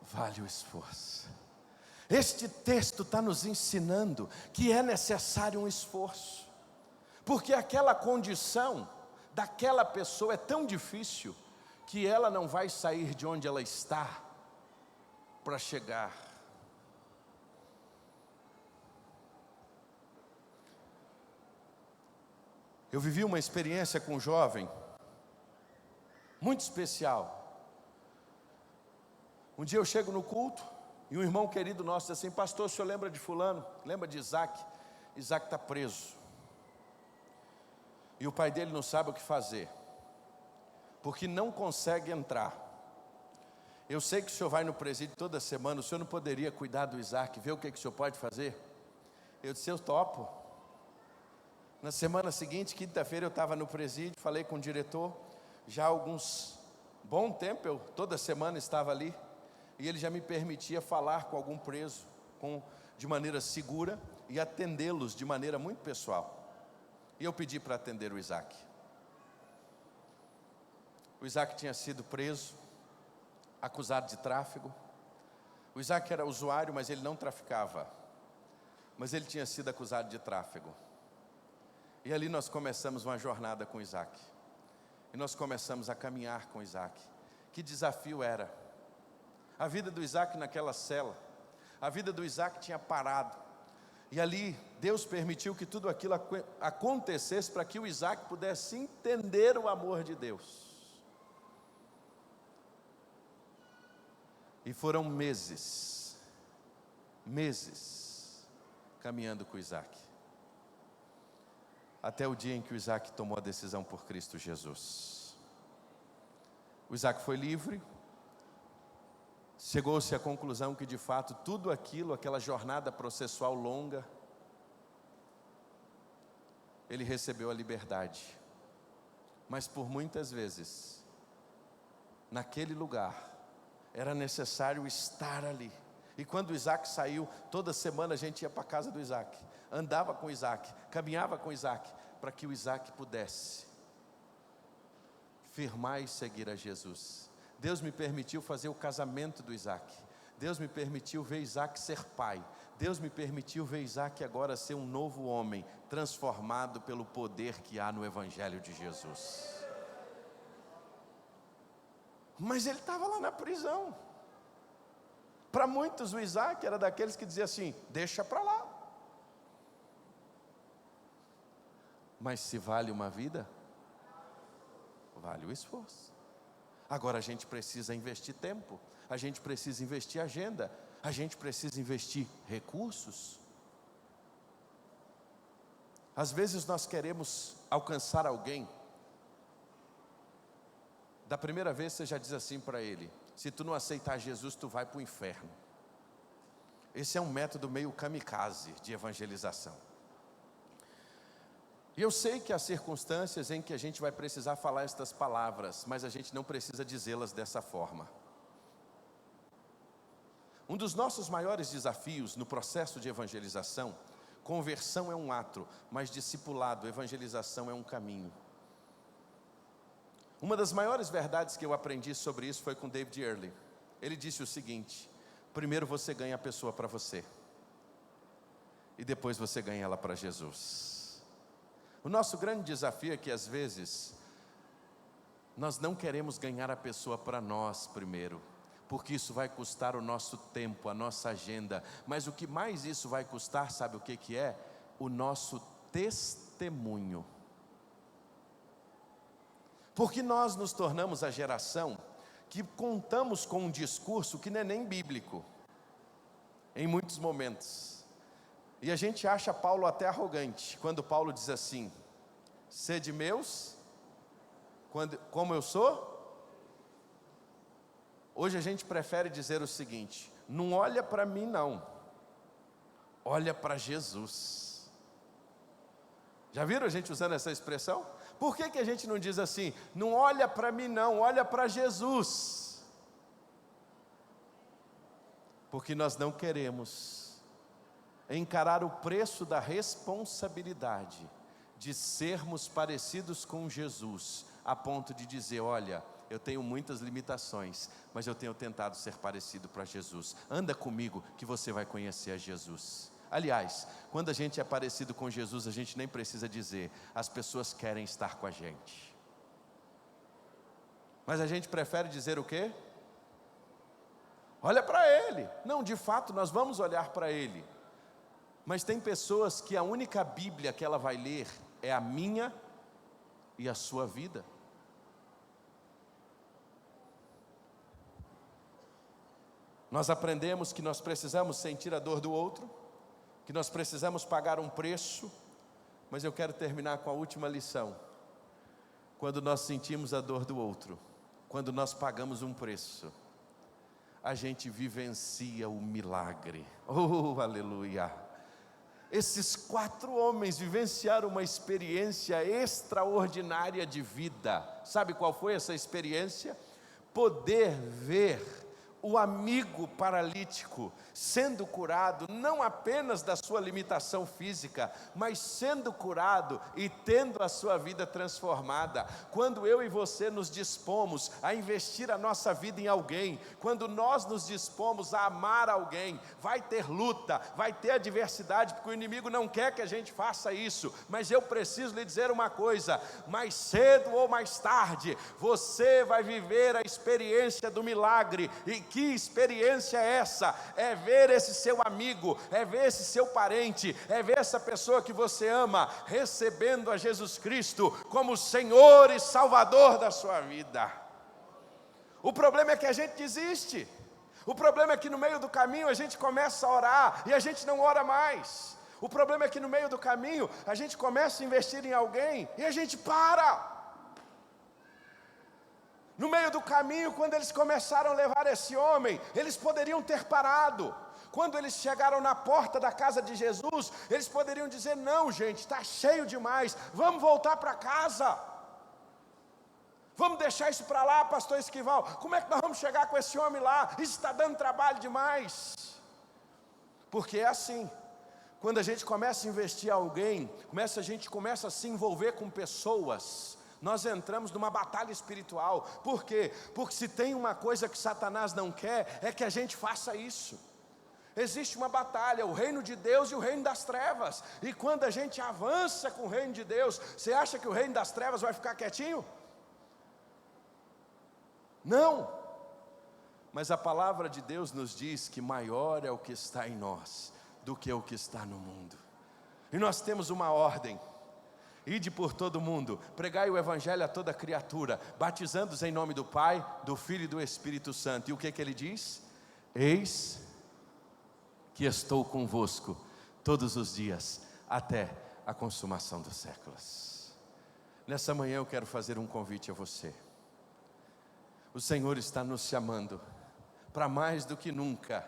vale o esforço. Este texto está nos ensinando que é necessário um esforço, porque aquela condição daquela pessoa é tão difícil, que ela não vai sair de onde ela está para chegar. Eu vivi uma experiência com um jovem muito especial. Um dia eu chego no culto e um irmão querido nosso diz assim: pastor, o senhor lembra de fulano? Lembra de Isaac? Isaac está preso. E o pai dele não sabe o que fazer, porque não consegue entrar. Eu sei que o senhor vai no presídio toda semana, o senhor não poderia cuidar do Isaac, ver o que o senhor pode fazer? Eu disse: eu topo. Na semana seguinte, quinta-feira, eu estava no presídio, falei com o diretor. Já há bom tempo, eu toda semana estava ali, e ele já me permitia falar com algum preso de maneira segura e atendê-los de maneira muito pessoal. E eu pedi para atender o Isaac. O Isaac tinha sido preso, acusado de tráfico. O Isaac era usuário, mas ele não traficava, mas ele tinha sido acusado de tráfico. E ali nós começamos uma jornada com o Isaac. E nós começamos a caminhar com Isaac. Que desafio era! A vida do Isaac naquela cela, A vida do Isaac tinha parado. E ali Deus permitiu que tudo aquilo acontecesse para que o Isaac pudesse entender o amor de Deus. E foram meses caminhando com o Isaac, até o dia em que o Isaac tomou a decisão por Cristo Jesus. O Isaac foi livre, chegou-se à conclusão que de fato tudo aquilo, aquela jornada processual longa, ele recebeu a liberdade, mas por muitas vezes, naquele lugar, era necessário estar ali. E quando o Isaac saiu, toda semana a gente ia para a casa do Isaac, andava com o Isaac, caminhava com o Isaac, para que o Isaac pudesse firmar e seguir a Jesus. Deus me permitiu fazer o casamento do Isaac. Deus me permitiu ver Isaac ser pai. Deus me permitiu ver Isaac agora ser um novo homem, transformado pelo poder que há no Evangelho de Jesus. Mas ele estava lá na prisão. Para muitos o Isaac era daqueles que dizia assim, deixa para lá. Mas se vale uma vida, vale o esforço. Agora a gente precisa investir tempo, a gente precisa investir agenda, a gente precisa investir recursos. Às vezes nós queremos alcançar alguém, da primeira vez você já diz assim para ele, se tu não aceitar Jesus, tu vai para o inferno. Esse é um método meio kamikaze de evangelização. E eu sei que há circunstâncias em que a gente vai precisar falar estas palavras, mas a gente não precisa dizê-las dessa forma. Um dos nossos maiores desafios no processo de evangelização, conversão é um ato, mas discipulado, evangelização é um caminho. Uma das maiores verdades que eu aprendi sobre isso foi com David Earley. Ele disse o seguinte: primeiro você ganha a pessoa para você, e depois você ganha ela para Jesus. O nosso grande desafio é que às vezes nós não queremos ganhar a pessoa para nós primeiro, porque isso vai custar o nosso tempo, a nossa agenda. Mas o que mais isso vai custar, sabe o que é? O nosso testemunho. Porque nós nos tornamos a geração que contamos com um discurso que não é nem bíblico, em muitos momentos. E a gente acha Paulo até arrogante, quando Paulo diz assim, sede meus, como eu sou. Hoje a gente prefere dizer o seguinte, não olha para mim não, olha para Jesus. Já viram a gente usando essa expressão? Por que a gente não diz assim, não olha para mim não, olha para Jesus? Porque nós não queremos encarar o preço da responsabilidade de sermos parecidos com Jesus, a ponto de dizer, olha, eu tenho muitas limitações, mas eu tenho tentado ser parecido para Jesus. Anda comigo que você vai conhecer a Jesus. Aliás, quando a gente é parecido com Jesus, a gente nem precisa dizer, as pessoas querem estar com a gente. Mas a gente prefere dizer o quê? Olha para Ele. Não, de fato, nós vamos olhar para Ele. Mas tem pessoas que a única Bíblia que ela vai ler é a minha e a sua vida. Nós aprendemos que nós precisamos sentir a dor do outro, que nós precisamos pagar um preço, mas eu quero terminar com a última lição. Quando nós sentimos a dor do outro, quando nós pagamos um preço, a gente vivencia o milagre. Oh, aleluia! Esses 4 homens vivenciaram uma experiência extraordinária de vida. Sabe qual foi essa experiência? Poder ver o amigo paralítico sendo curado, não apenas da sua limitação física, mas sendo curado e tendo a sua vida transformada. Quando eu e você nos dispomos a investir a nossa vida em alguém, quando nós nos dispomos a amar alguém, vai ter luta, vai ter adversidade, porque o inimigo não quer que a gente faça isso, mas eu preciso lhe dizer uma coisa, mais cedo ou mais tarde, você vai viver a experiência do milagre, e Que experiência é essa? É ver esse seu amigo, é ver esse seu parente, é ver essa pessoa que você ama, recebendo a Jesus Cristo como Senhor e Salvador da sua vida. O problema é que a gente desiste. O problema é que no meio do caminho a gente começa a orar e a gente não ora mais. O problema é que no meio do caminho a gente começa a investir em alguém e a gente para. No meio do caminho, quando eles começaram a levar esse homem, eles poderiam ter parado. Quando eles chegaram na porta da casa de Jesus, eles poderiam dizer: não, gente, está cheio demais, vamos voltar para casa. Vamos deixar isso para lá, pastor Esquival. Como é que nós vamos chegar com esse homem lá? Isso está dando trabalho demais. Porque é assim, quando a gente começa a investir em alguém, a gente começa a se envolver com pessoas, nós entramos numa batalha espiritual. Por quê? Porque se tem uma coisa que Satanás não quer, é que a gente faça isso. Existe uma batalha, o reino de Deus e o reino das trevas. E quando a gente avança com o reino de Deus, você acha que o reino das trevas vai ficar quietinho? Não, mas a palavra de Deus nos diz que maior é o que está em nós do que o que está no mundo. E nós temos uma ordem: ide por todo o mundo, pregai o evangelho a toda criatura, batizando-os em nome do Pai, do Filho e do Espírito Santo. E o que ele diz? Eis que estou convosco todos os dias, até a consumação dos séculos. Nessa manhã eu quero fazer um convite a você. O Senhor está nos chamando para mais do que nunca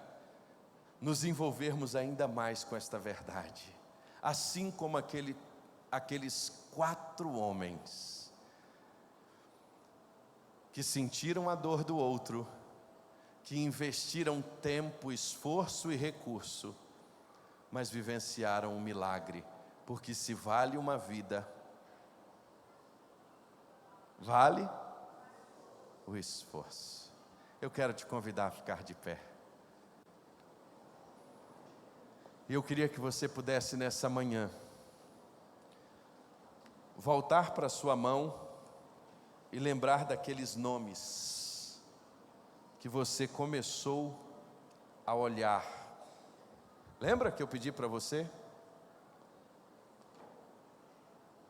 nos envolvermos ainda mais com esta verdade. Assim como aqueles 4 homens que sentiram a dor do outro, que investiram tempo, esforço e recurso, mas vivenciaram um milagre, porque se vale uma vida, vale o esforço. Eu quero te convidar a ficar de pé. E eu queria que você pudesse nessa manhã voltar para a sua mão e lembrar daqueles nomes que você começou a olhar. Lembra que eu pedi para você?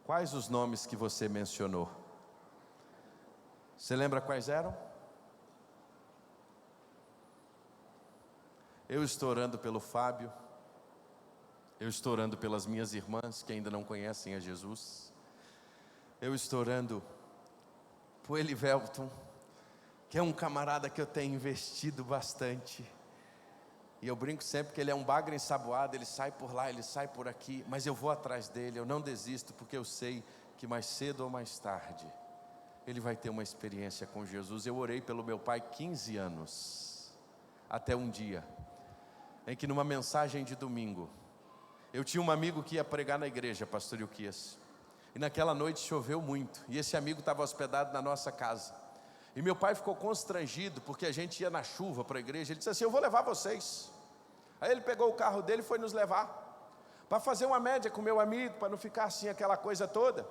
Quais os nomes que você mencionou? Você lembra quais eram? Eu estou orando pelo Fábio. Eu estou orando pelas minhas irmãs que ainda não conhecem a Jesus. Eu estou orando por Elivelton, que é um camarada que eu tenho investido bastante. E eu brinco sempre que ele é um bagre ensaboado, ele sai por lá, ele sai por aqui, mas eu vou atrás dele, eu não desisto, porque eu sei que mais cedo ou mais tarde ele vai ter uma experiência com Jesus. Eu orei pelo meu pai 15 anos, até um dia, em que numa mensagem de domingo, eu tinha um amigo que ia pregar na igreja, pastor Ilquias, e naquela noite choveu muito, e esse amigo estava hospedado na nossa casa, e meu pai ficou constrangido, porque a gente ia na chuva para a igreja. Ele disse assim: eu vou levar vocês. Aí ele pegou o carro dele e foi nos levar, para fazer uma média com meu amigo, para não ficar assim aquela coisa toda.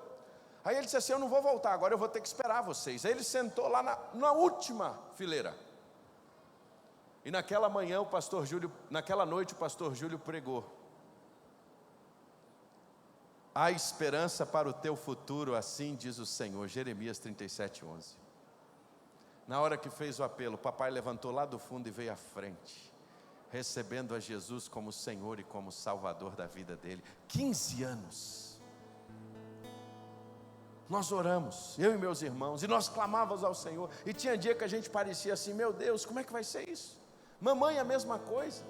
Aí ele disse assim: eu não vou voltar, agora eu vou ter que esperar vocês. Aí ele sentou lá na última fileira. E naquela noite o pastor Júlio pregou: há esperança para o teu futuro, assim diz o Senhor. Jeremias 37:11. Na hora que fez o apelo, o papai levantou lá do fundo e veio à frente, recebendo a Jesus como Senhor e como Salvador da vida dele. 15 anos. Nós oramos, eu e meus irmãos, e nós clamávamos ao Senhor. E tinha dia que a gente parecia assim: meu Deus, como é que vai ser isso? Mamãe a mesma coisa,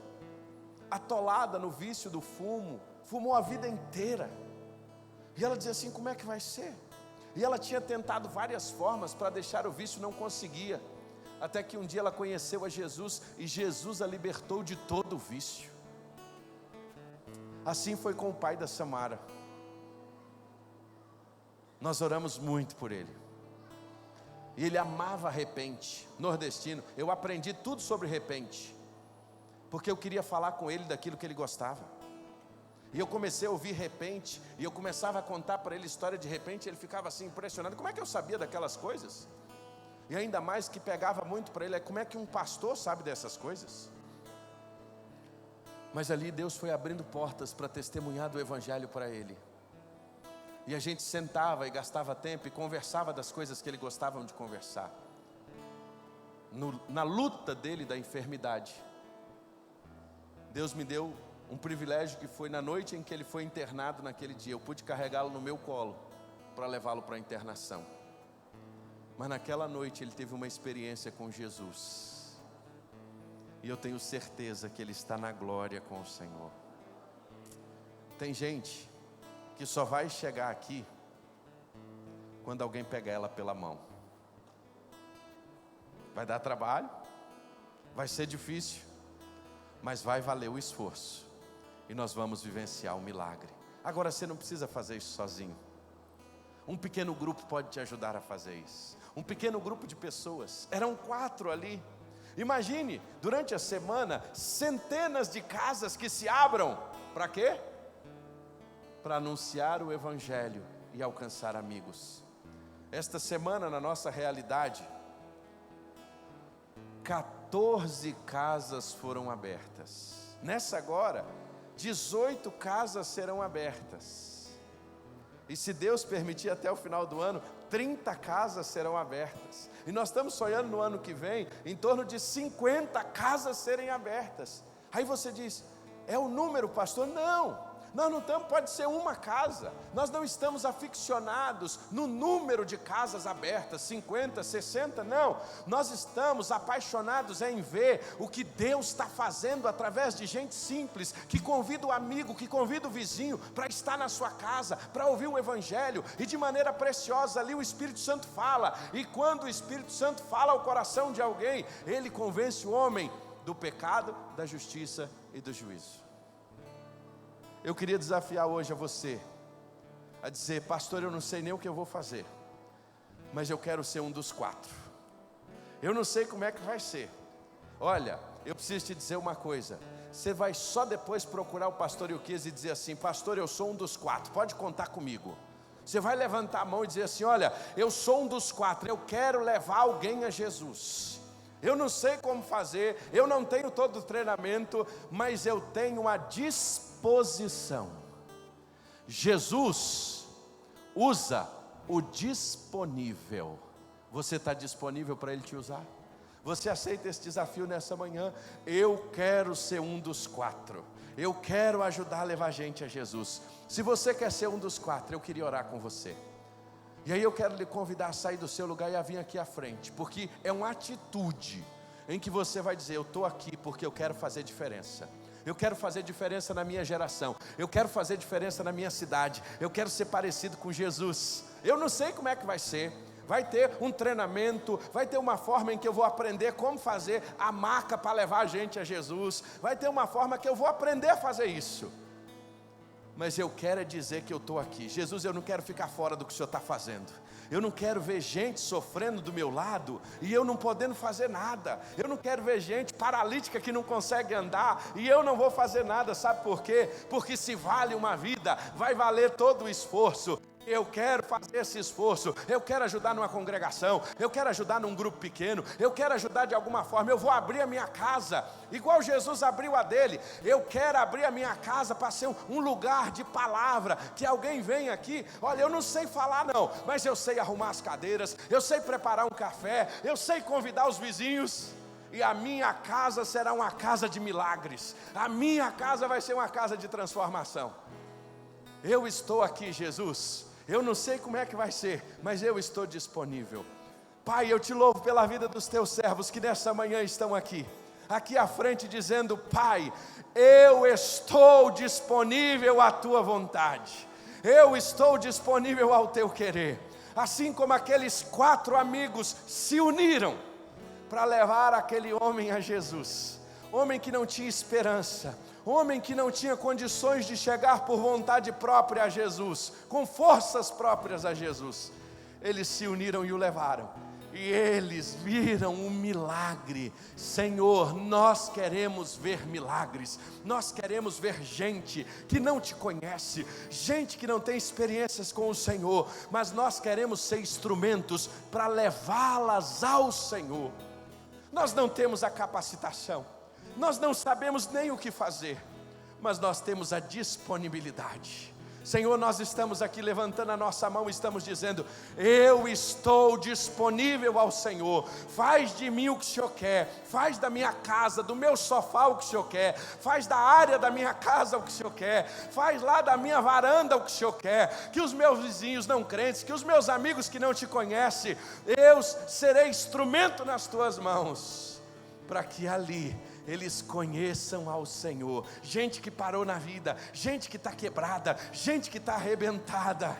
atolada no vício do fumo, fumou a vida inteira. E ela dizia assim: como é que vai ser? E ela tinha tentado várias formas para deixar o vício, não conseguia. Até que um dia ela conheceu a Jesus, e Jesus a libertou de todo o vício. Assim foi com o pai da Samara. Nós oramos muito por ele. E ele amava repente, nordestino. Eu aprendi tudo sobre repente, porque eu queria falar com ele daquilo que ele gostava. E eu comecei a ouvir repente, e eu começava a contar para ele história de repente, e ele ficava assim impressionado: como é que eu sabia daquelas coisas? E ainda mais que pegava muito para ele, como é que um pastor sabe dessas coisas? Mas ali Deus foi abrindo portas para testemunhar do Evangelho para ele. E a gente sentava e gastava tempo e conversava das coisas que ele gostava de conversar. Na luta dele da enfermidade, Deus me deu um privilégio que foi na noite em que ele foi internado naquele dia. Eu pude carregá-lo no meu colo para levá-lo para a internação. Mas naquela noite ele teve uma experiência com Jesus. E eu tenho certeza que ele está na glória com o Senhor. Tem gente que só vai chegar aqui quando alguém pegar ela pela mão. Vai dar trabalho, vai ser difícil, mas vai valer o esforço. E nós vamos vivenciar um milagre. Agora você não precisa fazer isso sozinho. Um pequeno grupo pode te ajudar a fazer isso. Um pequeno grupo de pessoas. Eram 4 ali. Imagine, durante a semana, centenas de casas que se abram. Para quê? Para anunciar o Evangelho e alcançar amigos. Esta semana, na nossa realidade, 14 casas foram abertas. Nessa agora, 18 casas serão abertas. E se Deus permitir, até o final do ano, 30 casas serão abertas. E nós estamos sonhando no ano que vem, em torno de 50 casas serem abertas. Aí você diz, é o número, pastor? Não. Nós não estamos, pode ser uma casa. Nós não estamos aficionados no número de casas abertas, 50, 60, não. Nós estamos apaixonados em ver o que Deus está fazendo através de gente simples, que convida o amigo, que convida o vizinho para estar na sua casa, para ouvir o Evangelho. E de maneira preciosa ali o Espírito Santo fala. E quando o Espírito Santo fala ao coração de alguém, ele convence o homem do pecado, da justiça e do juízo. Eu queria desafiar hoje a você a dizer, pastor, eu não sei nem o que eu vou fazer, mas eu quero ser um dos 4. Eu não sei como é que vai ser. Olha, eu preciso te dizer uma coisa. Você vai só depois procurar o pastor Ilquias e dizer assim, pastor, eu sou um dos 4, pode contar comigo. Você vai levantar a mão e dizer assim, olha, eu sou um dos 4, eu quero levar alguém a Jesus. Eu não sei como fazer, eu não tenho todo o treinamento, mas eu tenho a disposição. Jesus usa o disponível. Você está disponível para Ele te usar? Você aceita esse desafio nessa manhã? Eu quero ser um dos 4. Eu quero ajudar a levar gente a Jesus. Se você quer ser um dos 4, eu queria orar com você. E aí eu quero lhe convidar a sair do seu lugar e a vir aqui à frente, porque é uma atitude em que você vai dizer, eu estou aqui porque eu quero fazer diferença. Eu quero fazer diferença na minha geração. Eu quero fazer diferença na minha cidade. Eu quero ser parecido com Jesus. Eu não sei como é que vai ser. Vai ter um treinamento, vai ter uma forma em que eu vou aprender como fazer a maca para levar a gente a Jesus. Vai ter uma forma que eu vou aprender a fazer isso. Mas eu quero dizer que eu estou aqui. Jesus, eu não quero ficar fora do que o Senhor está fazendo. Eu não quero ver gente sofrendo do meu lado e eu não podendo fazer nada. Eu não quero ver gente paralítica que não consegue andar e eu não vou fazer nada. Sabe por quê? Porque se vale uma vida, vai valer todo o esforço. Eu quero fazer esse esforço, eu quero ajudar numa congregação, eu quero ajudar num grupo pequeno, eu quero ajudar de alguma forma, eu vou abrir a minha casa, igual Jesus abriu a dele. Eu quero abrir a minha casa para ser um lugar de palavra, que alguém venha aqui, olha, eu não sei falar não, mas eu sei arrumar as cadeiras, eu sei preparar um café, eu sei convidar os vizinhos. E a minha casa será uma casa de milagres, a minha casa vai ser uma casa de transformação. Eu estou aqui, Jesus. Eu não sei como é que vai ser, mas eu estou disponível. Pai, eu te louvo pela vida dos teus servos que nessa manhã estão aqui à frente dizendo, Pai, eu estou disponível à tua vontade. Eu estou disponível ao teu querer. Assim como aqueles 4 amigos se uniram para levar aquele homem a Jesus. Homem que não tinha esperança. Homem que não tinha condições de chegar por vontade própria a Jesus, com forças próprias a Jesus. Eles se uniram e o levaram. e eles viram um milagre. Senhor, nós queremos ver milagres, nós queremos ver gente que não te conhece, gente que não tem experiências com o Senhor, mas nós queremos ser instrumentos para levá-las ao Senhor. Nós não temos a capacitação, nós não sabemos nem o que fazer, mas nós temos a disponibilidade. Senhor, nós estamos aqui levantando a nossa mão, estamos dizendo: eu estou disponível ao Senhor. Faz de mim o que o Senhor quer, faz da minha casa, do meu sofá o que o Senhor quer, faz da área da minha casa o que o Senhor quer, faz lá da minha varanda o que o Senhor quer. Que os meus vizinhos não crentes, que os meus amigos que não te conhecem, eu serei instrumento nas tuas mãos, para que ali eles conheçam ao Senhor. Gente que parou na vida, gente que está quebrada, gente que está arrebentada,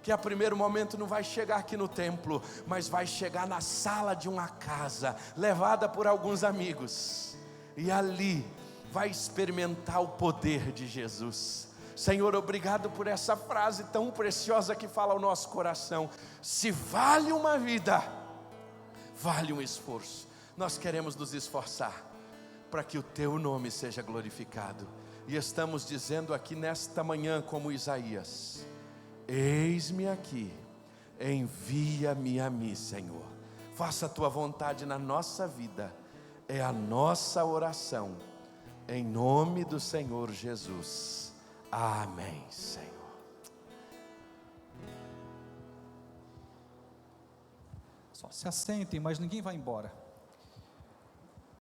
que a primeiro momento não vai chegar aqui no templo, mas vai chegar na sala de uma casa, levada por alguns amigos, e ali vai experimentar o poder de Jesus. Senhor, obrigado por essa frase tão preciosa que fala ao nosso coração: se vale uma vida, vale um esforço. Nós queremos nos esforçar para que o teu nome seja glorificado, e estamos dizendo aqui nesta manhã como Isaías: eis-me aqui, envia-me a mim, Senhor. Faça a tua vontade na nossa vida, é a nossa oração, em nome do Senhor Jesus, amém, Senhor.
Só se assentem, mas ninguém vai embora.